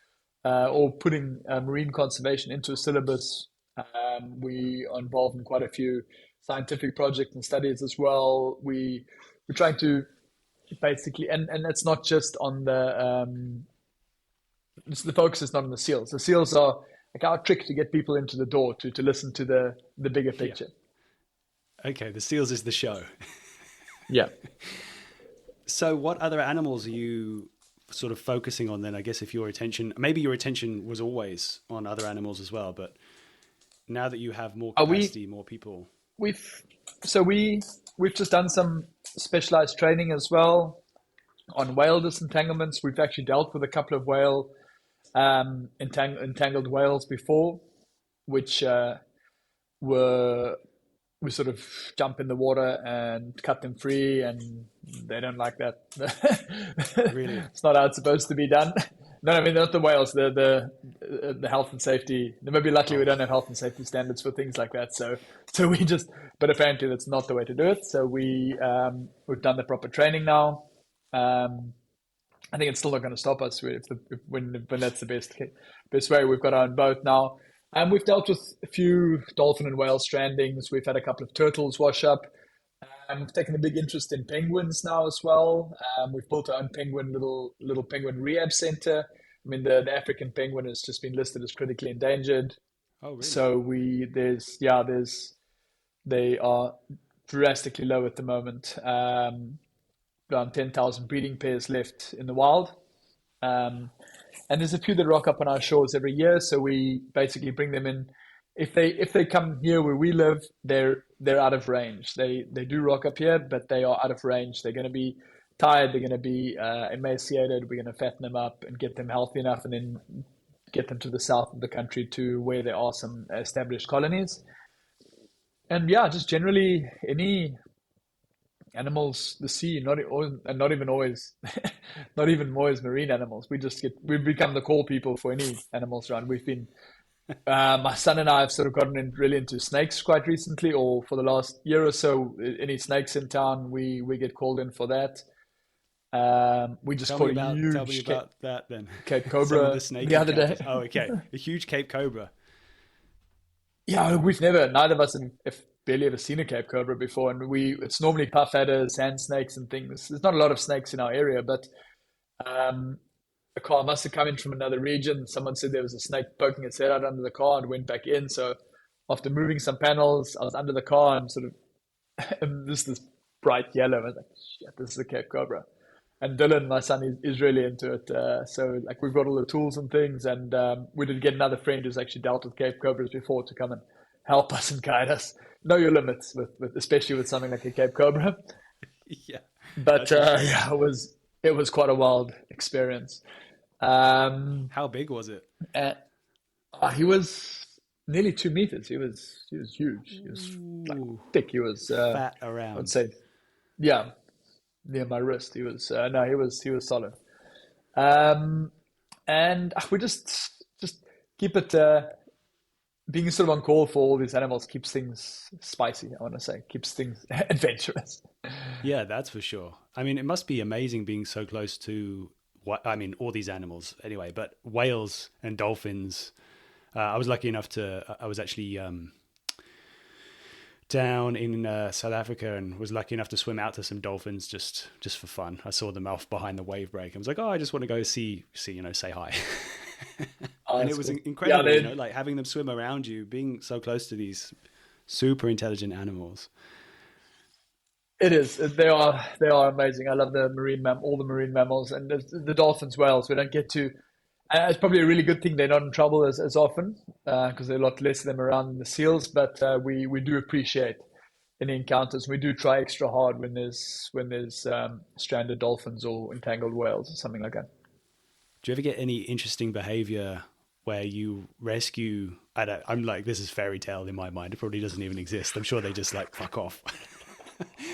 A: or putting marine conservation into a syllabus. We are involved in quite a few scientific projects and studies as well. We're trying to basically, and it's not just on the focus is not on the seals. The seals are like our trick to get people into the door to listen to the bigger picture.
B: Yeah. Okay, the seals is the show.
A: Yeah.
B: So what other animals are you sort of focusing on then? I guess if maybe your attention was always on other animals as well, but now that you have more capacity, more people.
A: We've just done some specialized training as well on whale disentanglements. We've actually dealt with a couple of whale entangled whales before, which we sort of jump in the water and cut them free, and they don't like that.
B: Really?
A: It's not how it's supposed to be done. No, I mean, not the whales, the health and safety. Maybe luckily we don't have health and safety standards for things like that. So we just, but apparently that's not the way to do it. So we've done the proper training now. I think it's still not going to stop us when that's the best way. We've got our own boat now. And we've dealt with a few dolphin and whale strandings. We've had a couple of turtles wash up. We've taken a big interest in penguins now as well. We've built our own little penguin rehab center. I mean, the African penguin has just been listed as critically endangered.
B: Oh, really?
A: So they are drastically low at the moment. Around 10,000 breeding pairs left in the wild. And there's a few that rock up on our shores every year. So we basically bring them in. If they come here where we live, they're out of range. They do rock up here, but they are out of range. They're going to be tired. They're going to be emaciated. We're going to fatten them up and get them healthy enough, and then get them to the south of the country to where there are some established colonies. And yeah, just generally any animals, the sea, not even always marine animals. We've become the call people for any animals around. We've been, my son and I have sort of gotten really into snakes quite recently, or for the last year or so. Any snakes in town, we get called in for that. We just caught a huge.
B: Tell me about that then.
A: Cape Cobra the other day.
B: Oh, okay, a huge Cape Cobra.
A: Yeah, neither of us have barely ever seen a Cape Cobra before, and it's normally puff adders, sand snakes, and things. There's not a lot of snakes in our area, but a car must have come in from another region. Someone said there was a snake poking its head out under the car and went back in. So after moving some panels, I was under the car and sort of this bright yellow. I was like, shit, this is a Cape Cobra. And Dylan, my son, is really into it. So like we've got all the tools and things, and we did get another friend who's actually dealt with Cape Cobras before to come and help us and guide us. Know your limits with especially with something like a Cape Cobra.
B: Yeah.
A: But yeah, it was quite a wild experience.
B: How big was it?
A: He was nearly 2 meters. He was huge. He was like thick. He was
B: fat around.
A: I'd say, yeah, near my wrist. He was he was solid. And we just keep it. Being sort of on call for all these animals keeps things spicy, I want to say. Keeps things adventurous.
B: Yeah, that's for sure. I mean, it must be amazing being so close to all these animals anyway, but whales and dolphins. I was lucky enough I was actually down in South Africa and was lucky enough to swim out to some dolphins just for fun. I saw them off behind the wave break. I was like, I just want to go say hi. And it was incredible,
A: yeah,
B: like having them swim around you, being so close to these super intelligent animals.
A: It is. They are amazing. I love all the marine mammals, and the dolphins, whales. We don't get to. It's probably a really good thing they're not in trouble as often because there are a lot less of them around than the seals. But we do appreciate any encounters. We do try extra hard when there's stranded dolphins or entangled whales or something like that.
B: Do you ever get any interesting behavior where you rescue? I'm like, this is fairy tale in my mind. It probably doesn't even exist. I'm sure they just like fuck off.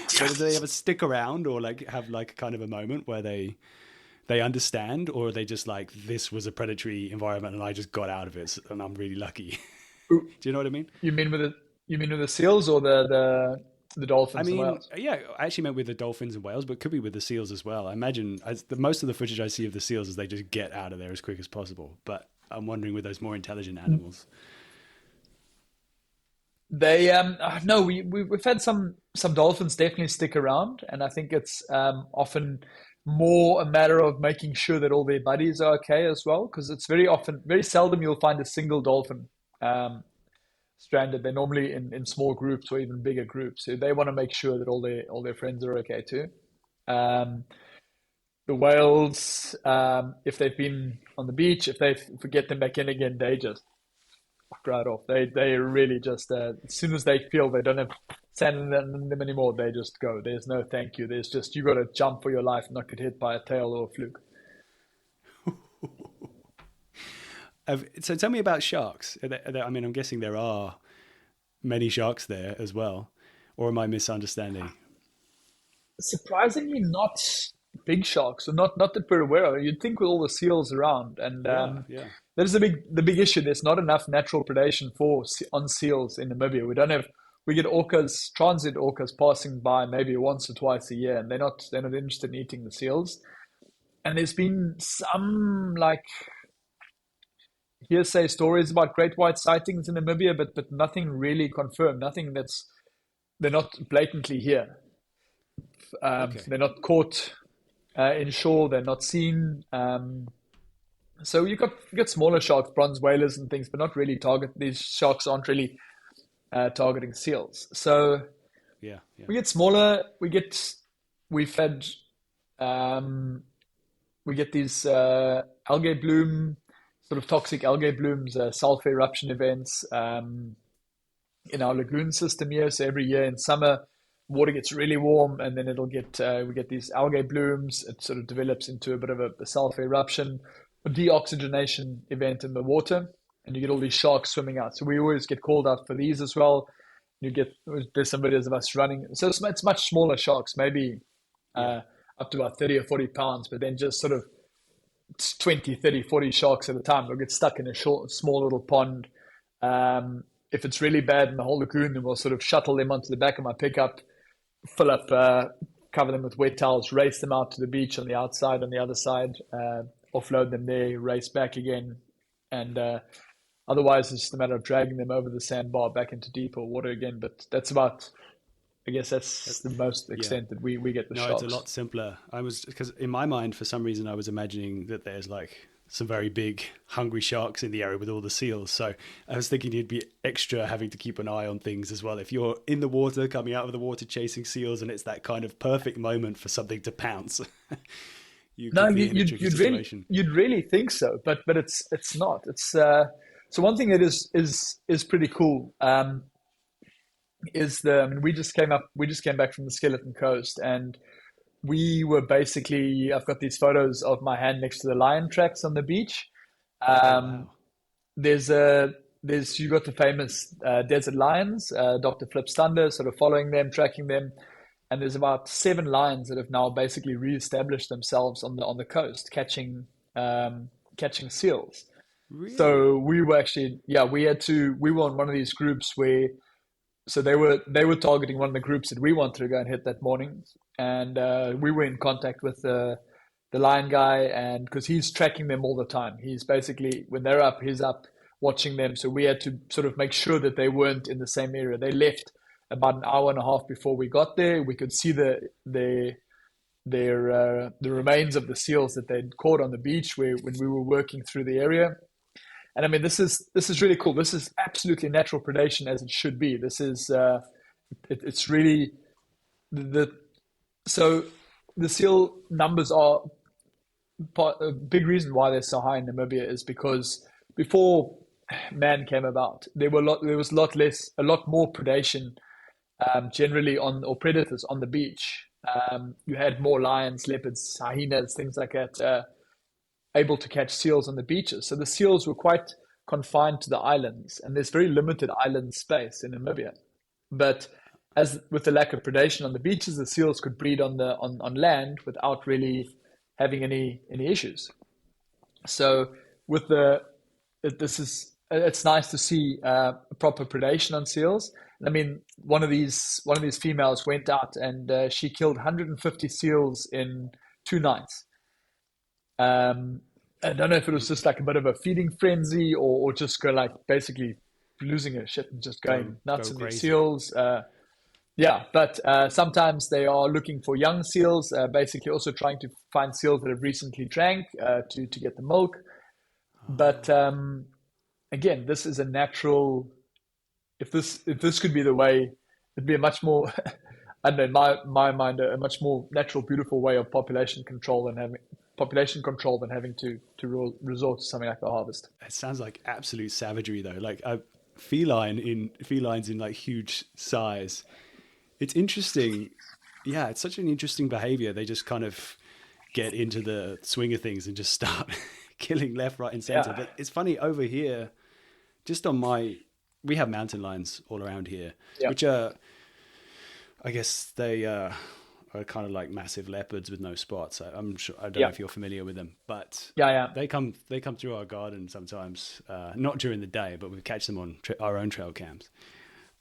B: So do they ever stick around or like have like kind of a moment where they understand, or are they just like, this was a predatory environment and I just got out of it and I'm really lucky? Do you know what I mean?
A: You mean with the seals or the the
B: I
A: dolphins and
B: mean,
A: whales.
B: yeah, I actually meant with the dolphins and whales, but could be with the seals as well. I imagine most of the footage I see of the seals is they just get out of there as quick as possible. But I'm wondering with those more intelligent animals.
A: They no, we've had some dolphins definitely stick around, and I think it's often more a matter of making sure that all their buddies are okay as well, because it's very seldom you'll find a single dolphin stranded. They're normally in small groups or even bigger groups, so they want to make sure that all their friends are okay too. Um, the whales, if they've been on the beach, if they forget them back in again, they just right off. They really just as soon as they feel they don't have sand in them anymore, they just go. There's no thank you. There's just you got to jump for your life, not get hit by a tail or a fluke.
B: So tell me about sharks. I mean, I'm guessing there are many sharks there as well, or am I misunderstanding?
A: Surprisingly, not big sharks, or not that we're aware of. You'd think with all the seals around, and
B: Yeah.
A: that is the big issue. There's not enough natural predation on seals in Namibia. We get orcas, transient orcas passing by maybe once or twice a year, and they're not interested in eating the seals. And there's been some like hearsay stories about great white sightings in Namibia, but nothing really confirmed. Nothing they're not blatantly here.
B: Okay.
A: They're not caught inshore. They're not seen. So you got smaller sharks, bronze whalers and things, but not really these sharks aren't really targeting seals. So
B: Yeah.
A: we get smaller. We've had we get these algae bloom, sort of toxic algae blooms, sulfur eruption events in our lagoon system here. So every year in summer, water gets really warm, and then we get these algae blooms. It sort of develops into a bit of a sulfur eruption, a deoxygenation event in the water, and you get all these sharks swimming out. So we always get called out for these as well. There's some videos of us running. So it's much smaller sharks, maybe up to about 30 or 40 pounds, but then just sort of 20, 30, 40 sharks at a time. They'll get stuck in a small little pond. If it's really bad in the whole lagoon, then we'll sort of shuttle them onto the back of my pickup, fill up, cover them with wet towels, race them out to the beach on the outside, on the other side, offload them there, race back again. And otherwise, it's just a matter of dragging them over the sandbar back into deeper water again. But that's the most extent that we get the sharks.
B: It's a lot simpler. Because in my mind, for some reason, I was imagining that there's like some very big hungry sharks in the area with all the seals. So I was thinking you'd be extra having to keep an eye on things as well. If you're in the water, coming out of the water, chasing seals, and it's that kind of perfect moment for something to pounce. You'd
A: really think so, but it's not. It's so one thing that is pretty cool is we just came back from the Skeleton Coast, and we were basically, I've got these photos of my hand next to the lion tracks on the beach.
B: Wow.
A: There's you got the famous desert lions, Dr. Flip's Thunder, sort of following them, tracking them. And there's about 7 lions that have now basically reestablished themselves on the coast, catching seals.
B: Really?
A: So we were actually, we were on one of these groups so they were targeting one of the groups that we wanted to go and hit that morning. And we were in contact with the lion guy, and because he's tracking them all the time. He's basically, when they're up, he's up watching them. So we had to sort of make sure that they weren't in the same area. They left about an hour and a half before we got there. We could see the remains of the seals that they'd caught on the beach when we were working through the area. And I mean, this is really cool. This is absolutely natural predation as it should be. This is it's really so the seal numbers are a big reason why they're so high in Namibia is because before man came about, there was a lot more predation generally or predators on the beach. You had more lions, leopards, hyenas, things like that, able to catch seals on the beaches. So the seals were quite confined to the islands, and there's very limited island space in Namibia. But as with the lack of predation on the beaches, the seals could breed on land without really having any issues. So it's nice to see proper predation on seals. I mean, one of these females went out and she killed 150 seals in 2 nights. I don't know if it was just like a bit of a feeding frenzy or just go like basically losing her shit and just going nuts
B: go
A: in these
B: crazy.
A: seals. Yeah, but sometimes they are looking for young seals, basically also trying to find seals that have recently drank to get the milk. But again, this is a natural. If this could be the way, it'd be a much more, I don't know, in my mind, a much more natural, beautiful way of population control than having to resort to something like the harvest.
B: It sounds like absolute savagery, though. Like a felines in like huge size. It's interesting. Yeah, it's such an interesting behavior. They just kind of get into the swing of things and just start killing left, right, and center.
A: Yeah.
B: But it's funny over here, just we have mountain lions all around here, which are, I guess they are kind of like massive leopards with no spots. I'm sure, I don't know if you're familiar with them, but they come through our garden sometimes, not during the day, but we catch them on our own trail cams.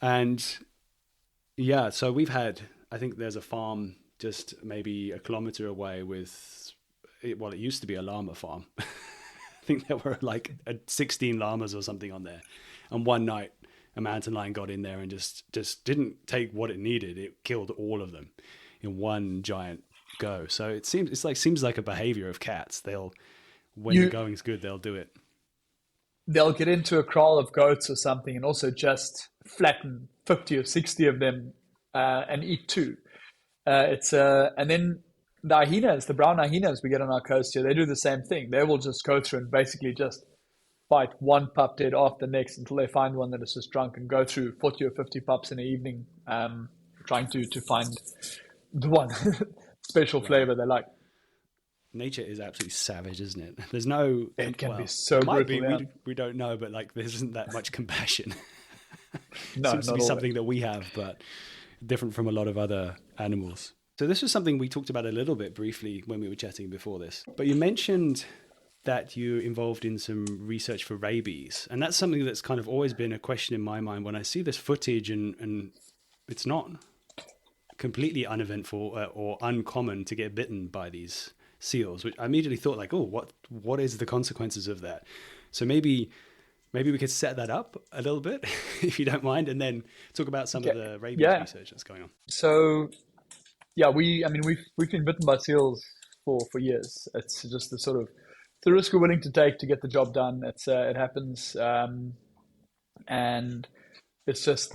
B: And yeah, so we've had, I think there's a farm just maybe a kilometer away it used to be a llama farm. I think there were like 16 llamas or something on there. And one night, a mountain lion got in there and just didn't take what it needed. It killed all of them in one giant go. So it seems like a behavior of cats. When the going's good, they'll do it.
A: They'll get into a kraal of goats or something and also just flatten 50 or 60 of them and eat two. And then the hyenas, the brown hyenas we get on our coast here, they do the same thing. They will just go through and basically just fight one pup dead after the next until they find one that is just drunk and go through 40 or 50 pups in the evening, trying to find the one special flavor they like.
B: Nature is absolutely savage, isn't it? There's no.
A: It can be so brutal.
B: We don't know, but like there isn't that much compassion.
A: No,
B: seems to be something that we have, but different from a lot of other animals. So this was something we talked about a little bit briefly when we were chatting before this. But you mentioned that you're involved in some research for rabies, and that's something that's kind of always been a question in my mind when I see this footage, and it's not completely uneventful or uncommon to get bitten by these seals, which I immediately thought like, oh, what is the consequences of that? So maybe we could set that up a little bit, if you don't mind, and then talk about some of the rabies research that's going on.
A: So, yeah, we've been bitten by seals for years. It's just the risk we're willing to take to get the job done. It happens, and it's just.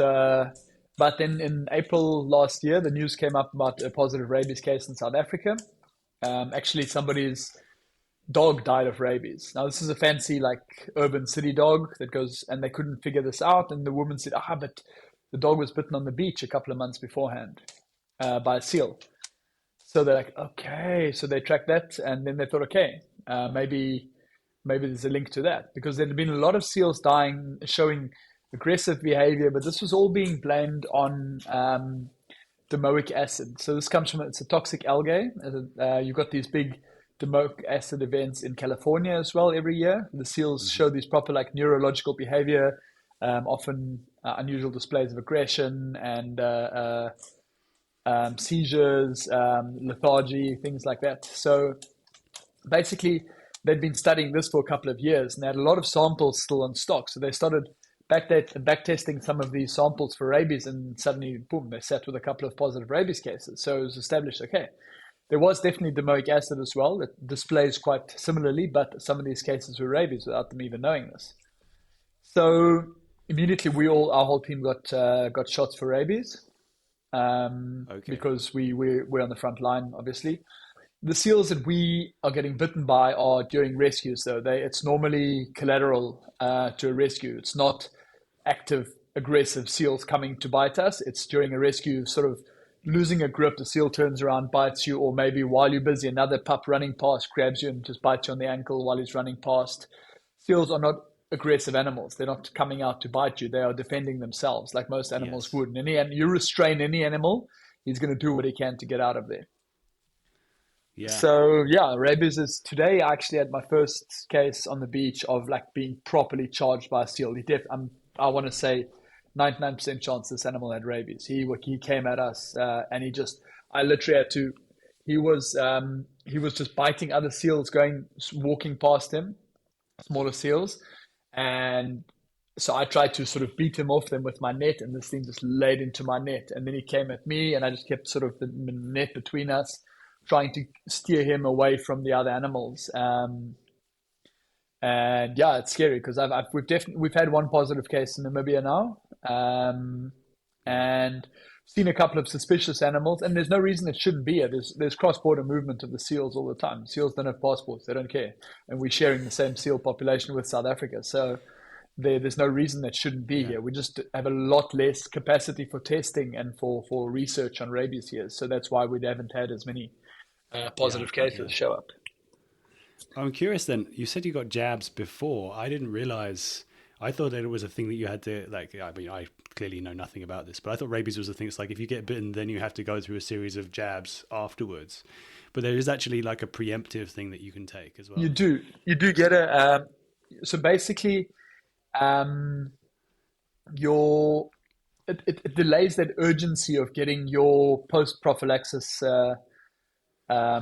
A: But then in April last year, the news came up about a positive rabies case in South Africa. Actually, somebody's dog died of rabies. Now, this is a fancy, like, urban city dog that goes, and they couldn't figure this out. And the woman said, but the dog was bitten on the beach a couple of months beforehand by a seal. So they're like, okay. So they tracked that, and then they thought, okay, maybe there's a link to that. Because there had been a lot of seals dying, showing aggressive behavior, but this was all being blamed on domoic acid. So this comes from, it's a toxic algae. You've got these big domoic acid events in California as well every year. The seals show these proper like neurological behavior, often unusual displays of aggression and seizures, lethargy, things like that. So basically, they'd been studying this for a couple of years and they had a lot of samples still on stock. So they started back testing some of these samples for rabies, and suddenly, boom, they sat with a couple of positive rabies cases. So it was established, okay, there was definitely domoic acid as well. It displays quite similarly, but some of these cases were rabies without them even knowing this. So immediately, our whole team got shots for rabies, because we're on the front line, obviously. The seals that we are getting bitten by are during rescues, though. It's normally collateral to a rescue. It's not active, aggressive seals coming to bite us. It's during a rescue, sort of losing a grip, the seal turns around, bites you, or maybe while you're busy, another pup running past grabs you and just bites you on the ankle while he's running past. Seals are not aggressive animals. They're not coming out to bite you. They are defending themselves like most animals would. And you restrain any animal, he's going to do what he can to get out of there.
B: Yeah.
A: So rabies is today. I actually had my first case on the beach of like being properly charged by a seal. I want to say 99% chance this animal had rabies. He came at us, and I literally had to. He was just biting other seals walking past him, smaller seals, and so I tried to sort of beat him off them with my net, and this thing just laid into my net, and then he came at me, and I just kept sort of the net between us, trying to steer him away from the other animals. And yeah, it's scary because we've had one positive case in Namibia now, and seen a couple of suspicious animals, and there's no reason it shouldn't be here. There's cross-border movement of the seals all the time. Seals don't have passports; they don't care, and we're sharing the same seal population with South Africa, so there's no reason that shouldn't be here. We just have a lot less capacity for testing and for research on rabies here, so that's why we haven't had as many positive cases show up.
B: I'm curious then, you said you got jabs before. I didn't realize, I thought that it was a thing that you had to, I clearly know nothing about this, but I thought rabies was a thing. It's like if you get bitten, then you have to go through a series of jabs afterwards. But there is actually like a preemptive thing that you can take as well.
A: You do get so basically, it delays that urgency of getting your post-prophylaxis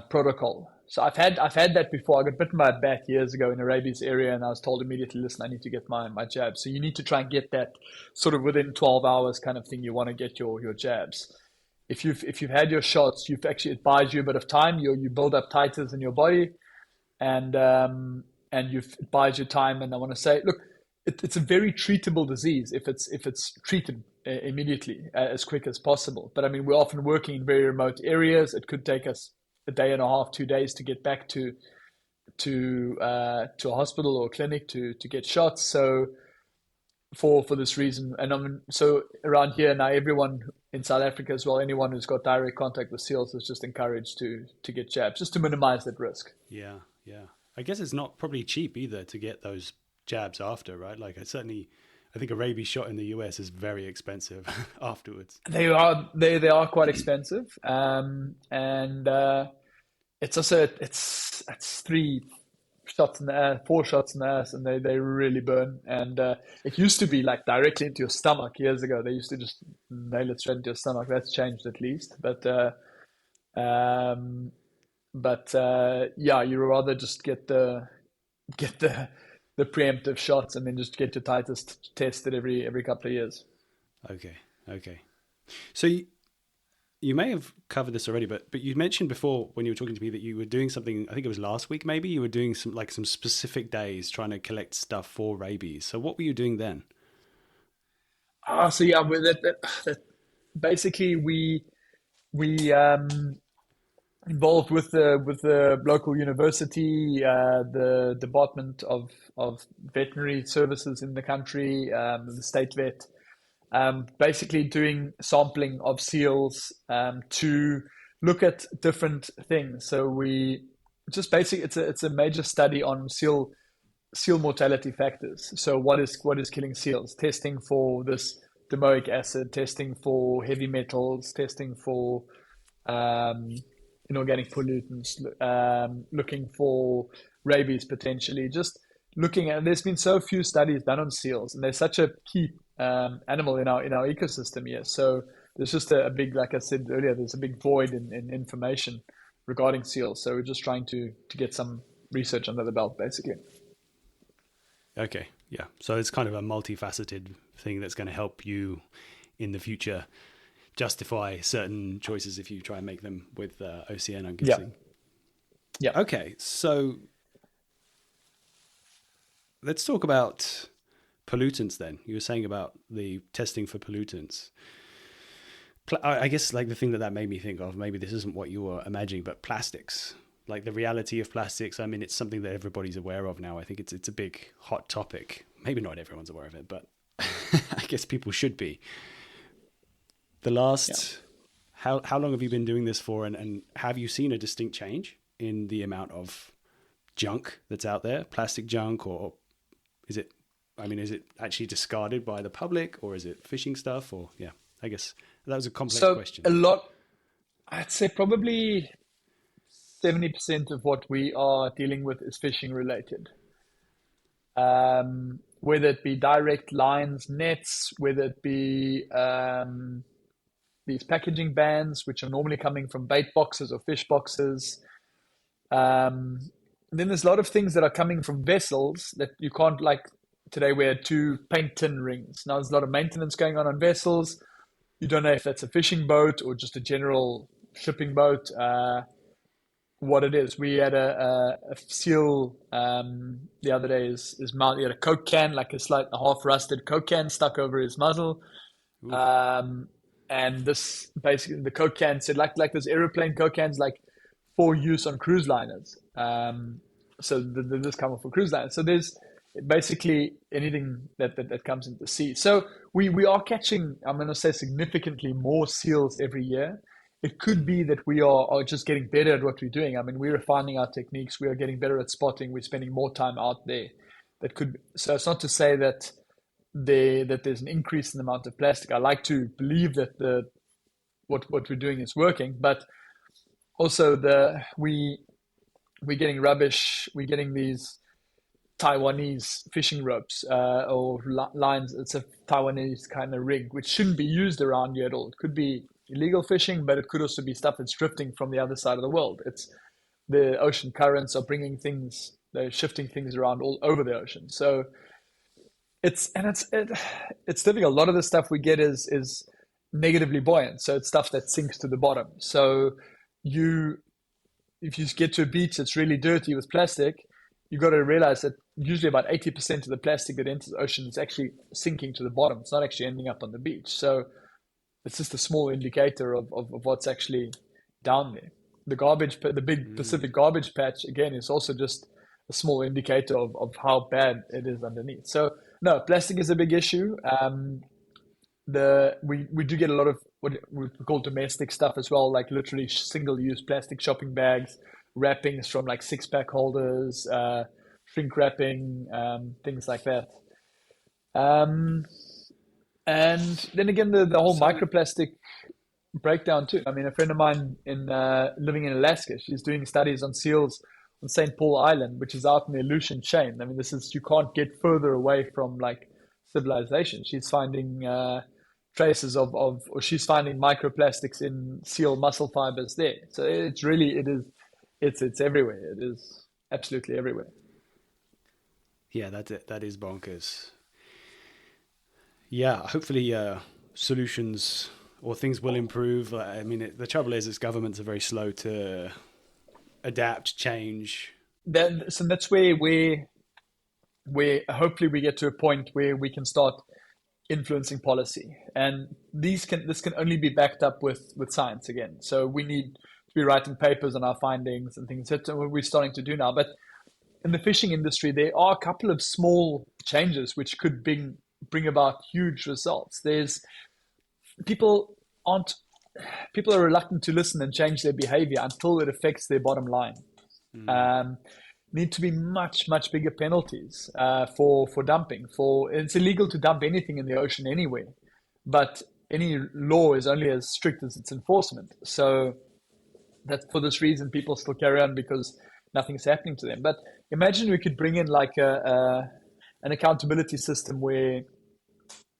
A: protocol. So I've had that before. I got bitten by a bat years ago in a rabies area, and I was told immediately, listen, I need to get my jab. So you need to try and get that sort of within 12 hours kind of thing. You want to get your jabs. If you've had your shots, it buys you a bit of time. You build up titers in your body, and it buys you time. And I want to say, look, it's a very treatable disease if it's treated immediately, as quick as possible. But I mean, we're often working in very remote areas. It could take us a day and a half, 2 days to get back to a hospital or clinic to get shots. So for this reason, and so around here now, everyone in South Africa as well, anyone who's got direct contact with seals is just encouraged to get jabs, just to minimize that risk.
B: Yeah. I guess it's not probably cheap either to get those jabs after, right? Like I think a rabies shot in the US is very expensive afterwards.
A: They are quite expensive, and it's also it's 3 shots in the ass, 4 shots in the ass, and they really burn. And it used to be like directly into your stomach years ago. They used to just nail it straight into your stomach. That's changed at least, but you rather just get the preemptive shots and then just get your titers tested every couple of years. Okay.
B: So you may have covered this already, but you mentioned before when you were talking to me that you were doing something, I think it was last week maybe, you were doing some specific days trying to collect stuff for rabies. So what were you doing then?
A: Basically we involved with the local university, the Department of Veterinary Services in the country, the state vet, basically doing sampling of seals to look at different things. So we just basically it's a major study on seal mortality factors. So what is killing seals? Testing for this domoic acid, testing for heavy metals, testing for inorganic pollutants, looking for rabies potentially, just looking at, there's been so few studies done on seals, and they're such a key animal in our ecosystem here. So there's just a big, like I said earlier, there's a big void in information regarding seals. So we're just trying to get some research under the belt, basically.
B: Okay, yeah. So it's kind of a multifaceted thing that's going to help you in the future justify certain choices if you try and make them with OCN, I'm guessing.
A: Yeah.
B: Okay, so let's talk about pollutants then. You were saying about the testing for pollutants. I guess like the thing that made me think of, maybe this isn't what you were imagining, but plastics, like the reality of plastics. I mean, it's something that everybody's aware of now. I think it's a big hot topic. Maybe not everyone's aware of it, but I guess people should be. How long have you been doing this for, and have you seen a distinct change in the amount of junk that's out there, plastic junk, or is it actually discarded by the public, or is it fishing stuff, or I guess that was a complex question.
A: A lot, I'd say probably 70% of what we are dealing with is fishing related. whether it be direct lines, nets, whether it be these packaging bans, which are normally coming from bait boxes or fish boxes. And then there's a lot of things that are coming from vessels that you can't, like today we had 2 paint tin rings. Now there's a lot of maintenance going on vessels. You don't know if that's a fishing boat or just a general shipping boat, what it is. We had a seal the other day, his mouth, he had a Coke can, like a slight half rusted Coke can stuck over his muzzle. And this basically, the Coke can said, like those aeroplane Coke cans, like for use on cruise liners. So this come off for cruise liners. So there's basically anything that comes into the sea. So we are catching, I'm going to say, significantly more seals every year. It could be that we are just getting better at what we're doing. I mean, we're refining our techniques. We are getting better at spotting. We're spending more time out there. So it's not to say that there's an increase in the amount of plastic. I like to believe that what we're doing is working, but also we're getting rubbish. We're getting these Taiwanese fishing ropes or lines. It's a Taiwanese kind of rig, which shouldn't be used around here at all. It could be illegal fishing, but it could also be stuff that's drifting from the other side of the world. It's the ocean currents are bringing things, they're shifting things around all over the ocean. So it's difficult. A lot of the stuff we get is negatively buoyant. So it's stuff that sinks to the bottom. So if you get to a beach that's really dirty with plastic, you got to realize that usually about 80% of the plastic that enters the ocean is actually sinking to the bottom. It's not actually ending up on the beach. So it's just a small indicator of what's actually down there. The big Pacific garbage patch, again, is also just a small indicator of how bad it is underneath. So no, plastic is a big issue. We do get a lot of what we call domestic stuff as well, like literally single-use plastic shopping bags, wrappings from like 6-pack holders, shrink wrapping, things like that. And then again, the whole microplastic breakdown too. I mean, a friend of mine living in Alaska, she's doing studies on seals on St. Paul Island, which is out in the Aleutian chain. I mean, you can't get further away from like civilization. She's finding traces or she's finding microplastics in seal muscle fibers there. So it's everywhere. It is absolutely everywhere.
B: Yeah, that's it. That is bonkers. Yeah, hopefully solutions or things will improve. I mean, the trouble is governments are very slow to adapt, change.
A: So that's where hopefully we get to a point where we can start influencing policy. And this can only be backed up with science again. So we need to be writing papers on our findings and things. That's what we're starting to do now. But in the fishing industry, there are a couple of small changes which could bring about huge results. People are reluctant to listen and change their behavior until it affects their bottom line. Need to be much, much bigger penalties for dumping. It's illegal to dump anything in the ocean anyway, but any law is only as strict as its enforcement. So that for this reason, people still carry on because nothing's happening to them. But imagine we could bring in like an accountability system where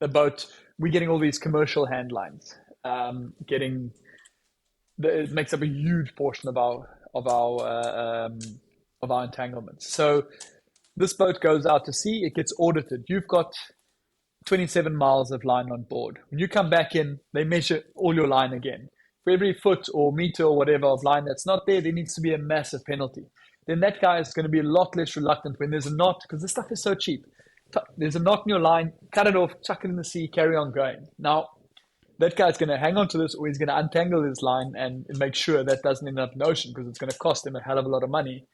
A: we're getting all these commercial hand lines, it makes up a huge portion of our entanglements. So this boat goes out to sea, it gets audited. You've got 27 miles of line on board. When you come back in, they measure all your line again. For every foot or meter or whatever of line that's not there, there needs to be a massive penalty. Then that guy is going to be a lot less reluctant when there's a knot, because this stuff is so cheap. There's a knot in your line, cut it off, chuck it in the sea, carry on going. Now, that guy's going to hang on to this, or he's going to untangle his line and make sure that doesn't end up in the ocean, because it's going to cost him a hell of a lot of money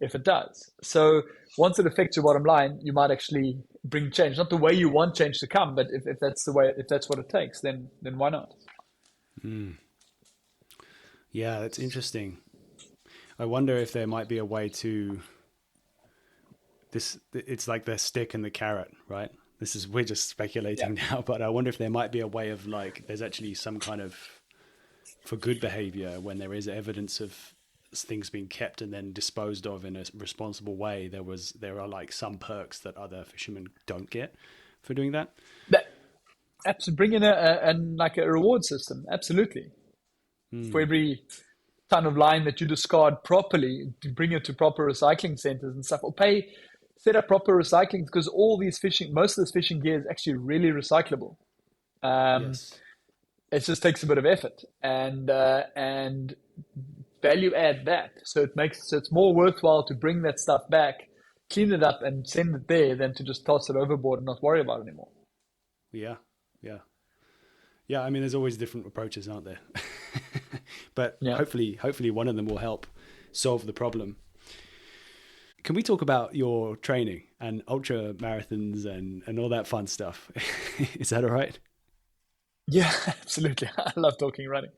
A: if it does. So once it affects your bottom line, you might actually bring change. Not the way you want change to come, but if that's what it takes, then why not?
B: Yeah, that's interesting. I wonder if there might be a way to it's like the stick and the carrot, right? We're just speculating now, but I wonder if there might be a way of like, there's actually some kind of, for good behavior, when there is evidence of things being kept and then disposed of in a responsible way, there are like some perks that other fishermen don't get for doing that.
A: Absolutely, bring in a reward system. Absolutely, for every ton of line that you discard properly, to bring it to proper recycling centers and stuff, or set up proper recycling, because most of this fishing gear is actually really recyclable.
B: Yes.
A: It just takes a bit of effort and value add that. So it's more worthwhile to bring that stuff back, clean it up, and send it there than to just toss it overboard and not worry about it anymore.
B: Yeah. I mean, there's always different approaches, aren't there? But
A: yeah.
B: hopefully one of them will help solve the problem. Can we talk about your training and ultra marathons and all that fun stuff? Is that all right?
A: Yeah, absolutely. I love talking running.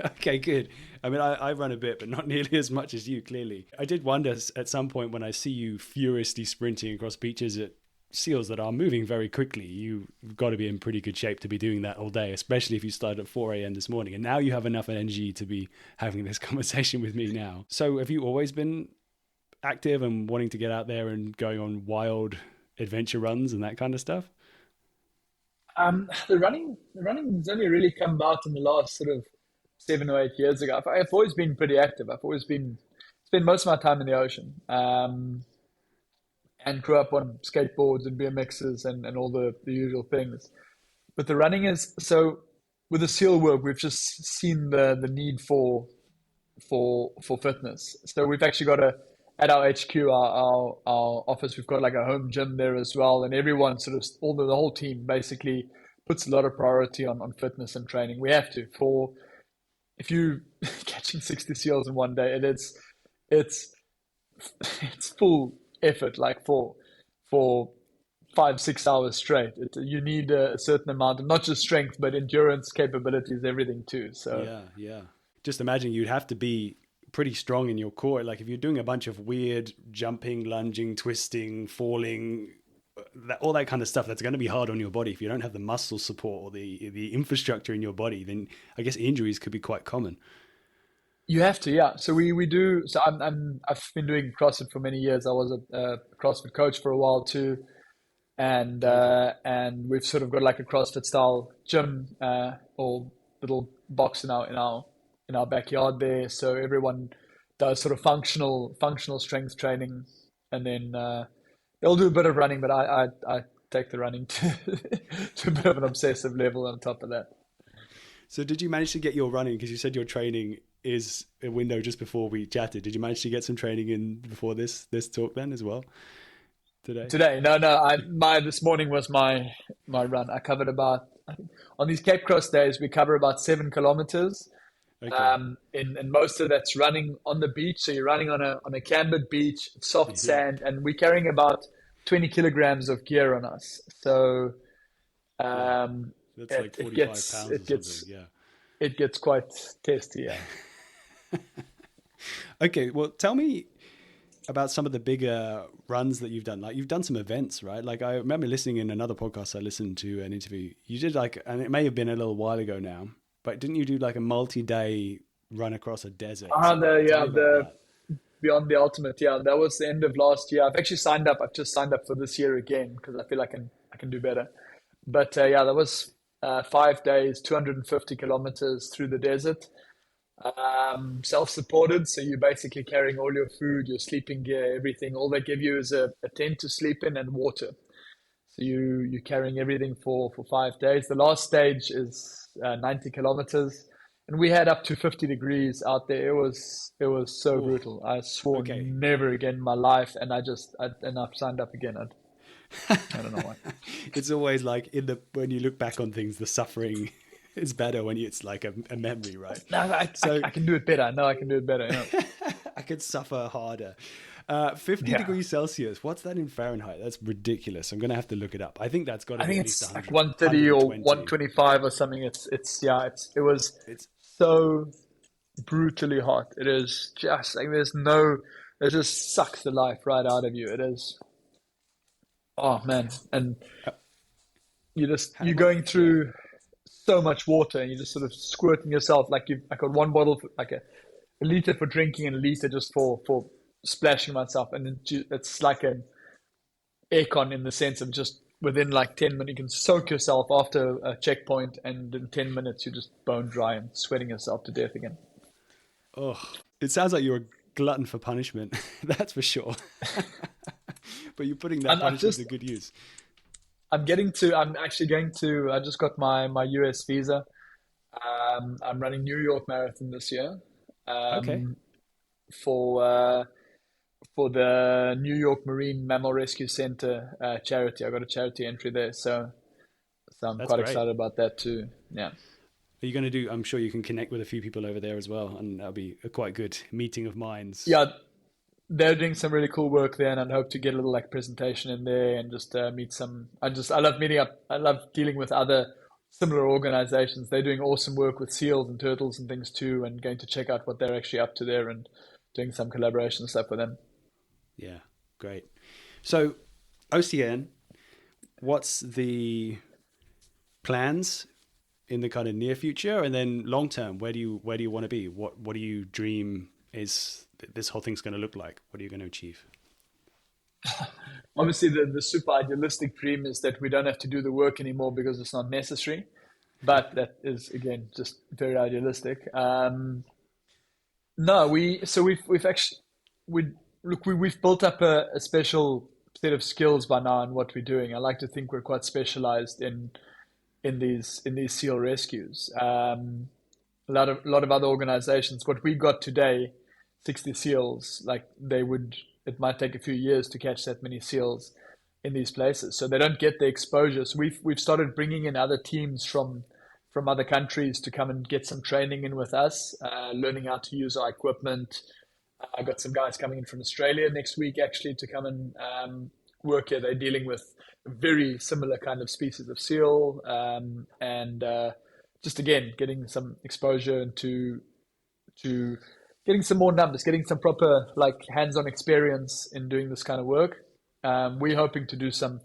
B: Okay, good. I mean, I run a bit, but not nearly as much as you, clearly. I did wonder at some point when I see you furiously sprinting across beaches at seals that are moving very quickly, you've got to be in pretty good shape to be doing that all day, especially if you started at 4 a.m. this morning. And now you have enough energy to be having this conversation with me now. So have you always been active and wanting to get out there and going on wild adventure runs and that kind of stuff?
A: The running's only really come about in the last sort of 7 or 8 years ago. I've always been pretty active. I've always spent most of my time in the ocean, and grew up on skateboards and BMXs and all the usual things. But the running is, so with the SEAL work, we've just seen the need for fitness. So we've actually got at our HQ, our office, we've got like a home gym there as well. And everyone the whole team basically puts a lot of priority on fitness and training. We have to, if you catching 60 seals in one day, it's full effort, like for 5-6 hours straight. You need a certain amount of not just strength, but endurance, capabilities, everything too. So
B: yeah. Just imagine you'd have to be pretty strong in your core. Like if you're doing a bunch of weird jumping, lunging, twisting, falling, all that kind of stuff, that's going to be hard on your body. If you don't have the muscle support or the infrastructure in your body, then I guess injuries could be quite common.
A: You have to, yeah. So we do. So I've been doing CrossFit for many years. I was a CrossFit coach for a while too, and we've sort of got like a CrossFit style gym or little box in our backyard there. So everyone does sort of functional strength training, and then they'll do a bit of running. But I take the running to a bit of an obsessive level on top of that.
B: So did you manage to get your running? Because you said your training is a window just before we chatted. Did you manage to get some training in before this talk then as well? Today? No. This morning was my run. I covered on these Cape Cross days, we cover about 7 kilometers. Okay. And most of that's running on the beach. So you're running on a cambered beach, soft sand, and we're carrying about 20 kilograms of gear on us. So that's like 45 pounds or something. Yeah.
A: It gets quite testy, yeah.
B: Okay, well, tell me about some of the bigger runs that you've done. Like you've done some events, right? Like I remember listening in another podcast, I listened to an interview. You did and it may have been a little while ago now, but didn't you do like a multi-day run across a desert?
A: The Beyond the Ultimate. Yeah, that was the end of last year. I've actually signed up. I've just signed up for this year again because I feel I can do better. But that was 5 days, 250 kilometers through the desert. Self-supported, so you're basically carrying all your food, your sleeping gear, everything. All they give you is a tent to sleep in and water. So you're carrying everything for 5 days. The last stage is 90 kilometers, and we had up to 50 degrees out there. It was so brutal. I swore never again in my life, and I've signed up again. I don't know why.
B: It's always like when you look back on things, the suffering is better when it's like a memory, right?
A: No, I can do it better. No, I can do it better. Yeah.
B: I could suffer harder. 50 degrees Celsius. What's that in Fahrenheit? That's ridiculous. I'm going to have to look it up. I think that's got to be at least 100.
A: Like 130 or 125 or something. It was so brutally hot. It is just like it just sucks the life right out of you. It is. Oh man. And you're going through so much water and you're just sort of squirting yourself. Like I got one bottle, like a liter for drinking and a liter just for splashing myself. And it's like an aircon in the sense of just within like 10 minutes, you can soak yourself after a checkpoint, and in 10 minutes, you're just bone dry and sweating yourself to death again.
B: Oh, it sounds like you're a glutton for punishment. That's for sure. But you're putting that punishment to good use.
A: I'm actually going to, I just got my US visa. I'm running New York Marathon this year.
B: Okay.
A: For the New York Marine Mammal Rescue Center charity. I got a charity entry there, so I'm
B: That's
A: quite
B: great.
A: excited about that too. Yeah.
B: Are you going to do, I'm sure you can connect with a few people over there as well, and that'll be a quite good meeting of minds.
A: Yeah, they're doing some really cool work there, and I hope to get a little like presentation in there and just meet some. I love meeting up. I love dealing with other similar organizations. They're doing awesome work with seals and turtles and things too, and going to check out what they're actually up to there and doing some collaboration stuff with them.
B: Yeah, great. So, OCN, what's the plans in the kind of near future, and then long term? Where do you want to be? What do you dream is this whole thing's going to look like? What are you going to achieve?
A: Obviously, the super idealistic dream is that we don't have to do the work anymore because it's not necessary. But that is again just very idealistic. No, we've built up a special set of skills by now in what we're doing. I like to think we're quite specialized in these SEAL rescues. A lot of other organizations, what we got today, 60 SEALs, like it might take a few years to catch that many SEALs in these places. So they don't get the exposure. So we've started bringing in other teams from other countries to come and get some training in with us, learning how to use our equipment. I got some guys coming in from Australia next week actually to come and work here. They're dealing with a very similar kind of species of seal, and just again getting some exposure into to getting some more numbers, getting some proper like hands-on experience in doing this kind of work. We're hoping to do some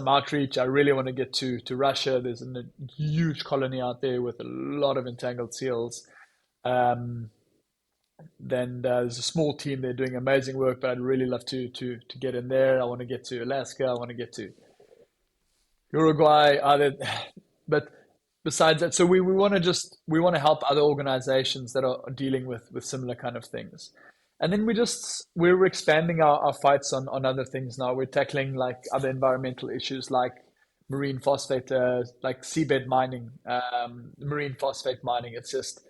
A: outreach. I really want to get to Russia. There's a huge colony out there with a lot of entangled seals. Then there's a small team. They're doing amazing work, but I'd really love to get in there. I want to get to Alaska. I want to get to Uruguay. But besides that, so we want to help other organizations that are dealing with similar kind of things. And then we're expanding our fights on other things now. We're tackling like other environmental issues like marine phosphate, like seabed mining, marine phosphate mining. It's just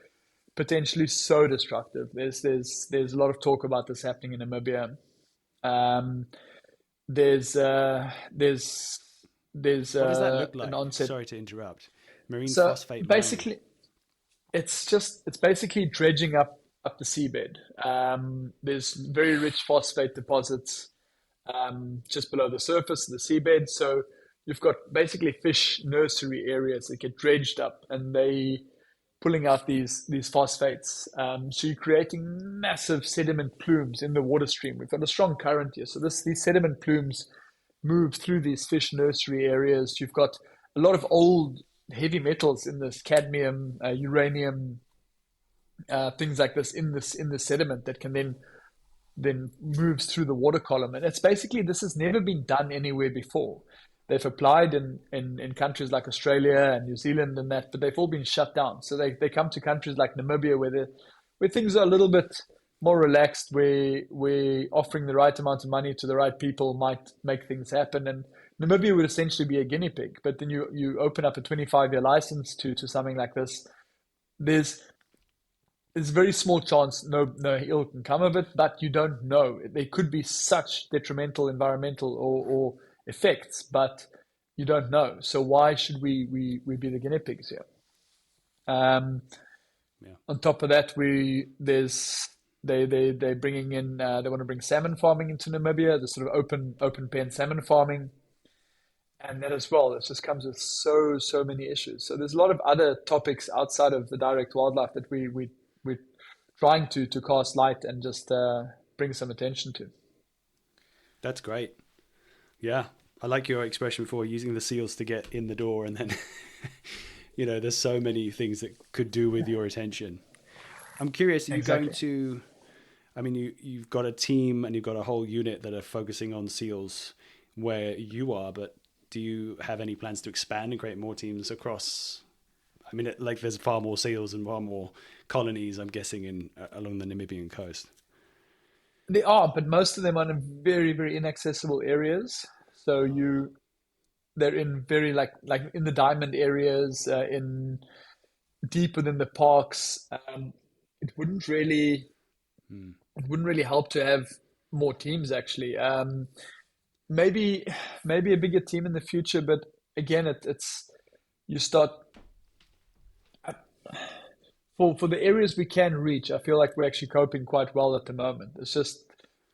A: potentially so destructive. There's a lot of talk about this happening in Namibia. There's
B: What does that look like?
A: an onset.
B: Sorry to interrupt. Marine
A: So
B: phosphate
A: basically,
B: mining.
A: it's basically dredging up the seabed. There's very rich phosphate deposits just below the surface of the seabed. So you've got basically fish nursery areas that get dredged up, and they pulling out these phosphates. So you're creating massive sediment plumes in the water stream. We've got a strong current here, so these sediment plumes move through these fish nursery areas. You've got a lot of old heavy metals in this, cadmium, uranium, things like this in the sediment that can then moves through the water column. And it's basically, this has never been done anywhere before. They've applied in countries like Australia and New Zealand and that, but they've all been shut down. So they come to countries like Namibia where things are a little bit more relaxed, where offering the right amount of money to the right people might make things happen. And Namibia would essentially be a guinea pig. But then you open up a 25-year license to something like this. There's a very small chance no ill can come of it, but you don't know. There could be such detrimental environmental or effects, but you don't know. So why should we be the guinea pigs here? On top of that, they're bringing in, they want to bring salmon farming into Namibia, the sort of open pen salmon farming, and that as well. It just comes with so many issues. So there's a lot of other topics outside of the direct wildlife that we're trying to cast light and just bring some attention to.
B: That's great. Yeah, I like your expression for using the seals to get in the door, and then there's so many things that could do with your attention. I'm curious, are you going
A: Exactly.
B: to, I mean, you've got a team and you've got a whole unit that are focusing on seals where you are, but do you have any plans to expand and create more teams across? I mean, like there's far more seals and far more colonies, I'm guessing, in along the Namibian coast.
A: They are, but most of them are in very, very inaccessible areas. So they're in very like in the diamond areas, in deep within the parks. It wouldn't really
B: Hmm.
A: it wouldn't really help to have more teams actually. Maybe maybe a bigger team in the future, but again, it's you start for the areas we can reach. I feel like we're actually coping quite well at the moment. It's just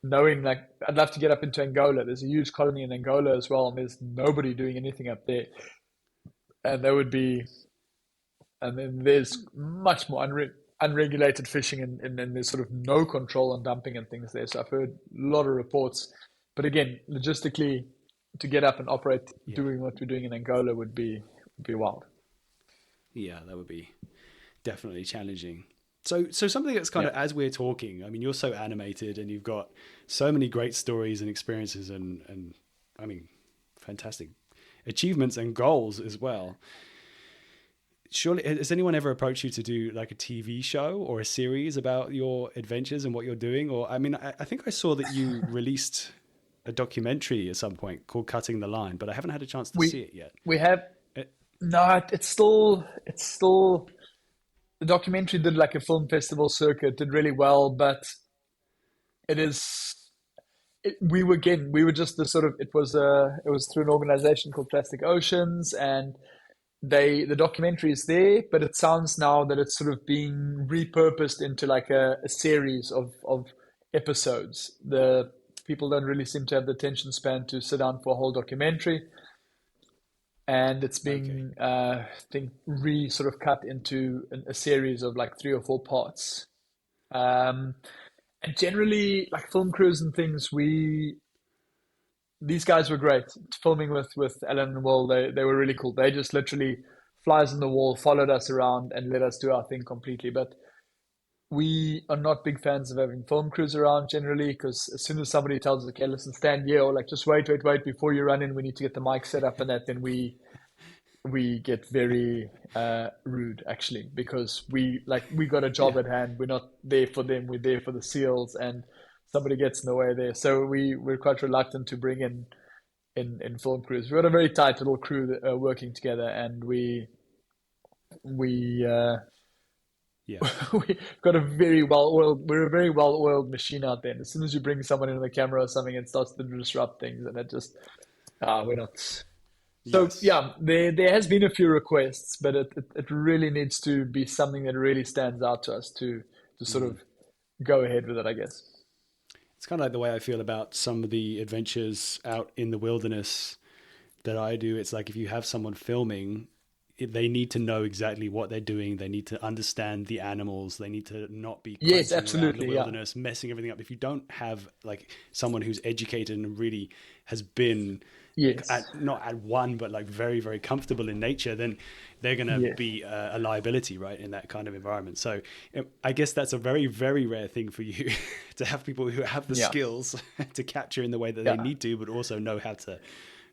A: knowing like I'd love to get up into Angola. There's a huge colony in Angola as well, and there's nobody doing anything up there, and there would be and then there's much more unregulated fishing, and then there's sort of no control on dumping and things there. So I've heard a lot of reports, but again, logistically, to get up and operate
B: Yeah.
A: doing what we're doing in Angola would be wild.
B: Yeah, that would be definitely challenging. So something that's kind
A: Yeah.
B: of, as we're talking, I mean, you're so animated and you've got so many great stories and experiences and I mean, fantastic achievements and goals as well. Surely, has anyone ever approached you to do like a TV show or a series about your adventures and what you're doing? Or, I mean, I think I saw that you released a documentary at some point called Cutting the Line, but I haven't had a chance to
A: We
B: see it yet.
A: we have
B: It,
A: no, it's still the documentary did like a film festival circuit, did really well, but it is we were just the sort of it was through an organization called Plastic Oceans, and the documentary is there, but it sounds now that it's sort of being repurposed into like a series of episodes. The people don't really seem to have the attention span to sit down for a whole documentary, and it's
B: okay.
A: being I think re sort of cut into a series of like three or four parts. Um, and generally, like film crews and things, we these guys were great. Filming with Alan and Will, they were really cool. They just literally flies on the wall, followed us around, and let us do our thing completely. But we are not big fans of having film crews around generally, because as soon as somebody tells us, okay, listen, stand here, or like just wait before you run in, we need to get the mic set up and that, then we get very rude actually, because we got a job
B: Yeah.
A: at hand. We're not there for them. We're there for the seals, and somebody gets in the way there. So we're quite reluctant to bring in film crews. We've got a very tight little crew that are working together, and we
B: Yeah.
A: we've got a very well oiled. We're a very well oiled machine out there. And as soon as you bring someone into the camera or something, it starts to disrupt things, and it just we're not. So
B: Yes.
A: yeah, there has been a few requests, but it really needs to be something that really stands out to us to sort
B: Mm.
A: of go ahead with it, I guess.
B: It's kind of like the way I feel about some of the adventures out in the wilderness that I do. It's like if you have someone filming, they need to know exactly what they're doing. They need to understand the animals. They need to not be
A: Yes,
B: crunching around the
A: absolutely, yeah,
B: wilderness, messing everything up. If you don't have like someone who's educated and really has been
A: yes,
B: not at one, but like very, very comfortable in nature, then they're going to
A: yes,
B: be a liability, right, in that kind of environment. So I guess that's a very, very rare thing for you to have people who have the
A: yeah,
B: skills to capture in the way that they
A: yeah.
B: need to, but also know how to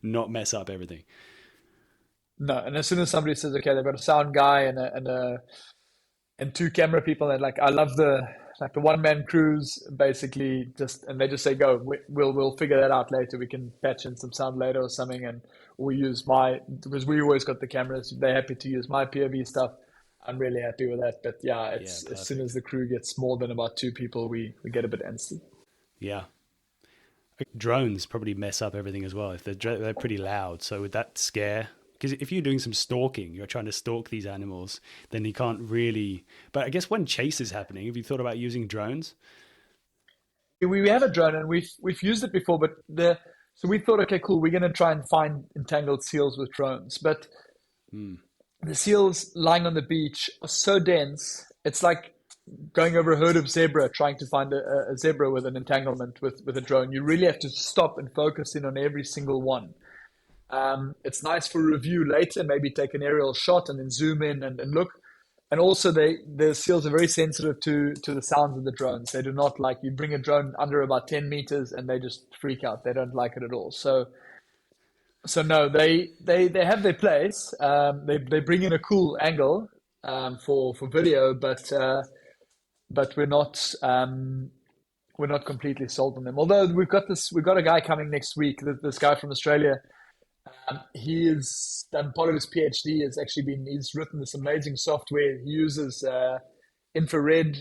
B: not mess up everything.
A: No, and as soon as somebody says, okay, they've got a sound guy and two camera people, and like I love the one man crews basically, just and they just say go, we'll figure that out later. We can patch in some sound later or something, and we use my because we always got the cameras. They're happy to use my POV stuff. I'm really happy with that. But yeah,
B: Yeah,
A: it's as soon as
B: perfect.
A: the crew gets more than about two people, we get a bit antsy.
B: Yeah. Drones probably mess up everything as well if they're pretty loud. So would that scare? Because if you're doing some stalking, you're trying to stalk these animals, then you can't really. But I guess when chase is happening, have you thought about using drones?
A: We have a drone and we've used it before, but the so we thought, okay, cool, we're gonna try and find entangled seals with drones, but
B: Mm.
A: the seals lying on the beach are so dense. It's like going over a herd of zebra trying to find a zebra with an entanglement with a drone. You really have to stop and focus in on every single one. It's nice for review later, maybe take an aerial shot and then zoom in and look. and also the seals are very sensitive to the sounds of the drones. They do not like, you bring a drone under about 10 meters and they just freak out. They don't like it at all. So no, they have their place. They bring in a cool angle for video, but we're not completely sold on them. Although we've got a guy coming next week. This guy from Australia. He has done part of his PhD. He's written this amazing software. He uses infrared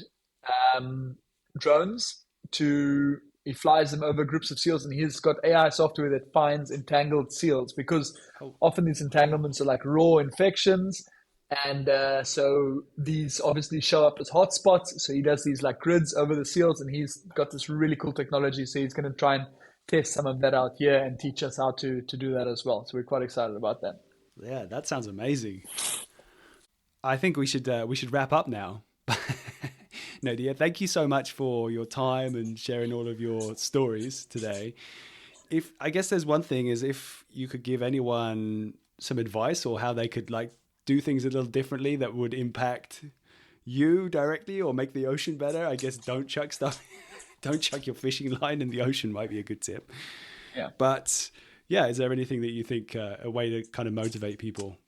A: drones he flies them over groups of seals, and he's got AI software that finds entangled seals, because often these entanglements are like raw infections. And so these obviously show up as hotspots. So he does these like grids over the seals, and he's got this really cool technology. So he's going to try and test some of that out here and teach us how to do that as well. So we're quite excited about that.
B: Yeah, that sounds amazing. I think we should wrap up now. Naude, thank you so much for your time and sharing all of your stories today. I guess there's one thing is, if you could give anyone some advice or how they could like do things a little differently that would impact you directly or make the ocean better, I guess don't chuck stuff. Don't chuck your fishing line in the ocean might be a good tip.
A: Yeah.
B: But yeah, is there anything that you think a way to kind of motivate people?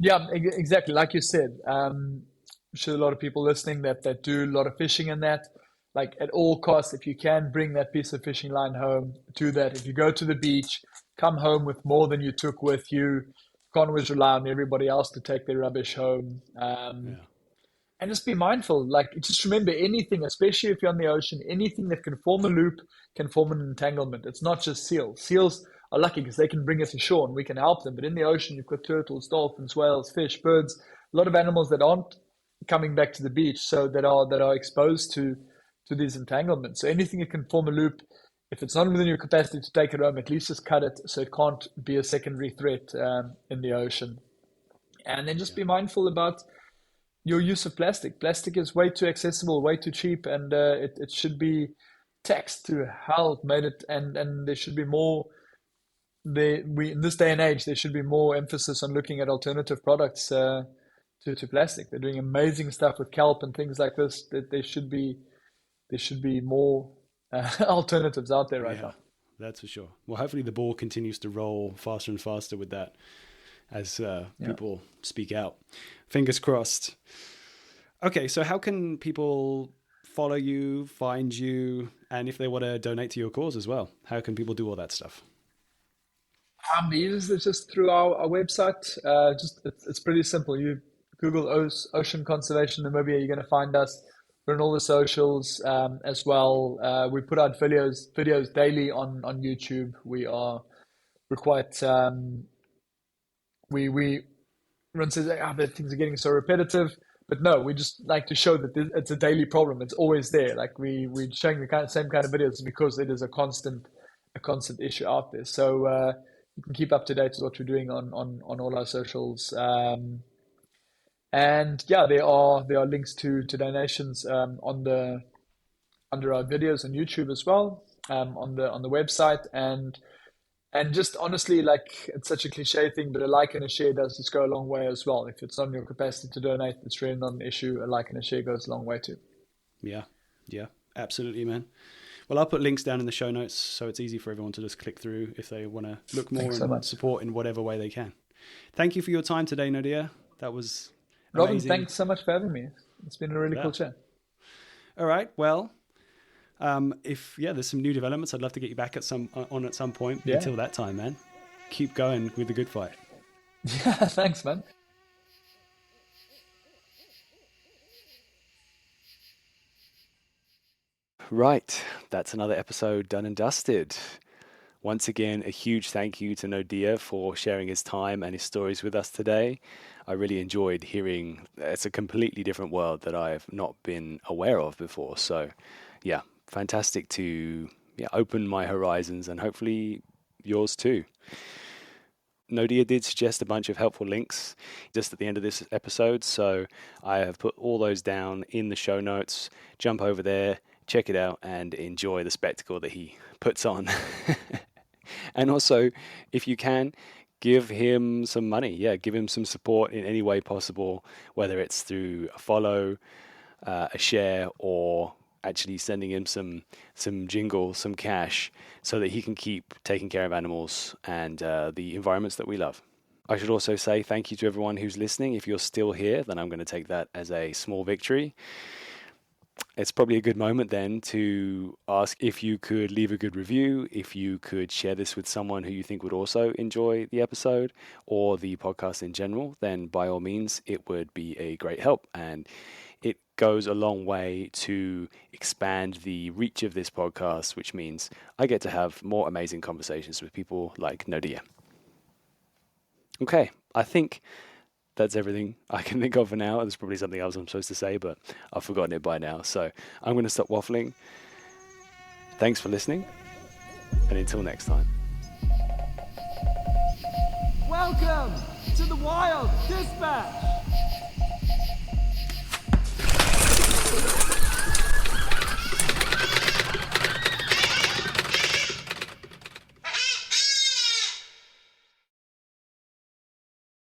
A: Yeah, exactly. Like you said, I'm sure a lot of people listening that do a lot of fishing in that, like at all costs, if you can bring that piece of fishing line home, do that. If you go to the beach, come home with more than you took with you. Can't always rely on everybody else to take their rubbish home. And just be mindful. Like, just remember, anything, especially if you're on the ocean, anything that can form a loop can form an entanglement. It's not just seals. Seals are lucky because they can bring us ashore and we can help them. But in the ocean, you've got turtles, dolphins, whales, fish, birds, a lot of animals that aren't coming back to the beach, so that are exposed to these entanglements. So anything that can form a loop, if it's not within your capacity to take it home, at least just cut it so it can't be a secondary threat in the ocean. And then just be mindful about your use of plastic. Plastic is way too accessible, way too cheap, and it should be taxed to how it made it. And there should be more. In this day and age, there should be more emphasis on looking at alternative products to plastic. They're doing amazing stuff with kelp and things like this. That there should be more alternatives out there right now.
B: That's for sure. Well, hopefully the ball continues to roll faster and faster with that, as people speak out. Fingers crossed. Okay, so how can people follow you, find you, and if they want to donate to your cause as well, how can people do all that stuff?
A: It's just through our website. It's pretty simple. You Google Ocean Conservation Namibia, you're going to find us. We're on all the socials as well. We put out videos daily on YouTube. We're quite everyone says that things are getting so repetitive, but no, we just like to show that it's a daily problem. It's always there. Like we're showing the same kind of videos because it is a constant issue out there. So you can keep up to date with what we're doing on all our socials. And yeah, there are links to donations under our videos on YouTube as well, on the website. And just honestly, like, it's such a cliche thing, but a like and a share does just go a long way as well. If it's not in your capacity to donate, it's really not an issue. A like and a share goes a long way too.
B: Yeah, absolutely, man. Well, I'll put links down in the show notes so it's easy for everyone to just click through if they want to look more and support in whatever way they can. Thank you for your time today, Naude. That was
A: Robin,
B: amazing.
A: Thanks so much for having me. It's been a really cool chat.
B: All right, well, if there's some new developments, I'd love to get you back at some point. Yeah. Until that time, man, keep going with the good fight.
A: Yeah, thanks, man.
B: Right, that's another episode done and dusted. Once again, a huge thank you to Naude for sharing his time and his stories with us today. I really enjoyed hearing. It's a completely different world that I have not been aware of before. So, yeah, fantastic to open my horizons and hopefully yours too. Naude did suggest a bunch of helpful links just at the end of this episode, so I have put all those down in the show notes. Jump over there, check it out, and enjoy the spectacle that he puts on. And also, if you can, give him some money. Yeah, give him some support in any way possible, whether it's through a follow, a share, or actually sending him some jingle, some cash, so that he can keep taking care of animals and the environments that we love. I should also say thank you to everyone who's listening. If you're still here, then I'm going to take that as a small victory. It's probably a good moment then to ask if you could leave a good review, if you could share this with someone who you think would also enjoy the episode or the podcast in general, then by all means, it would be a great help. And it goes a long way to expand the reach of this podcast, which means I get to have more amazing conversations with people like Naude. Okay, I think that's everything I can think of for now. There's probably something else I'm supposed to say, but I've forgotten it by now. So I'm going to stop waffling. Thanks for listening, and until next time.
C: Welcome to the Wild Dispatch.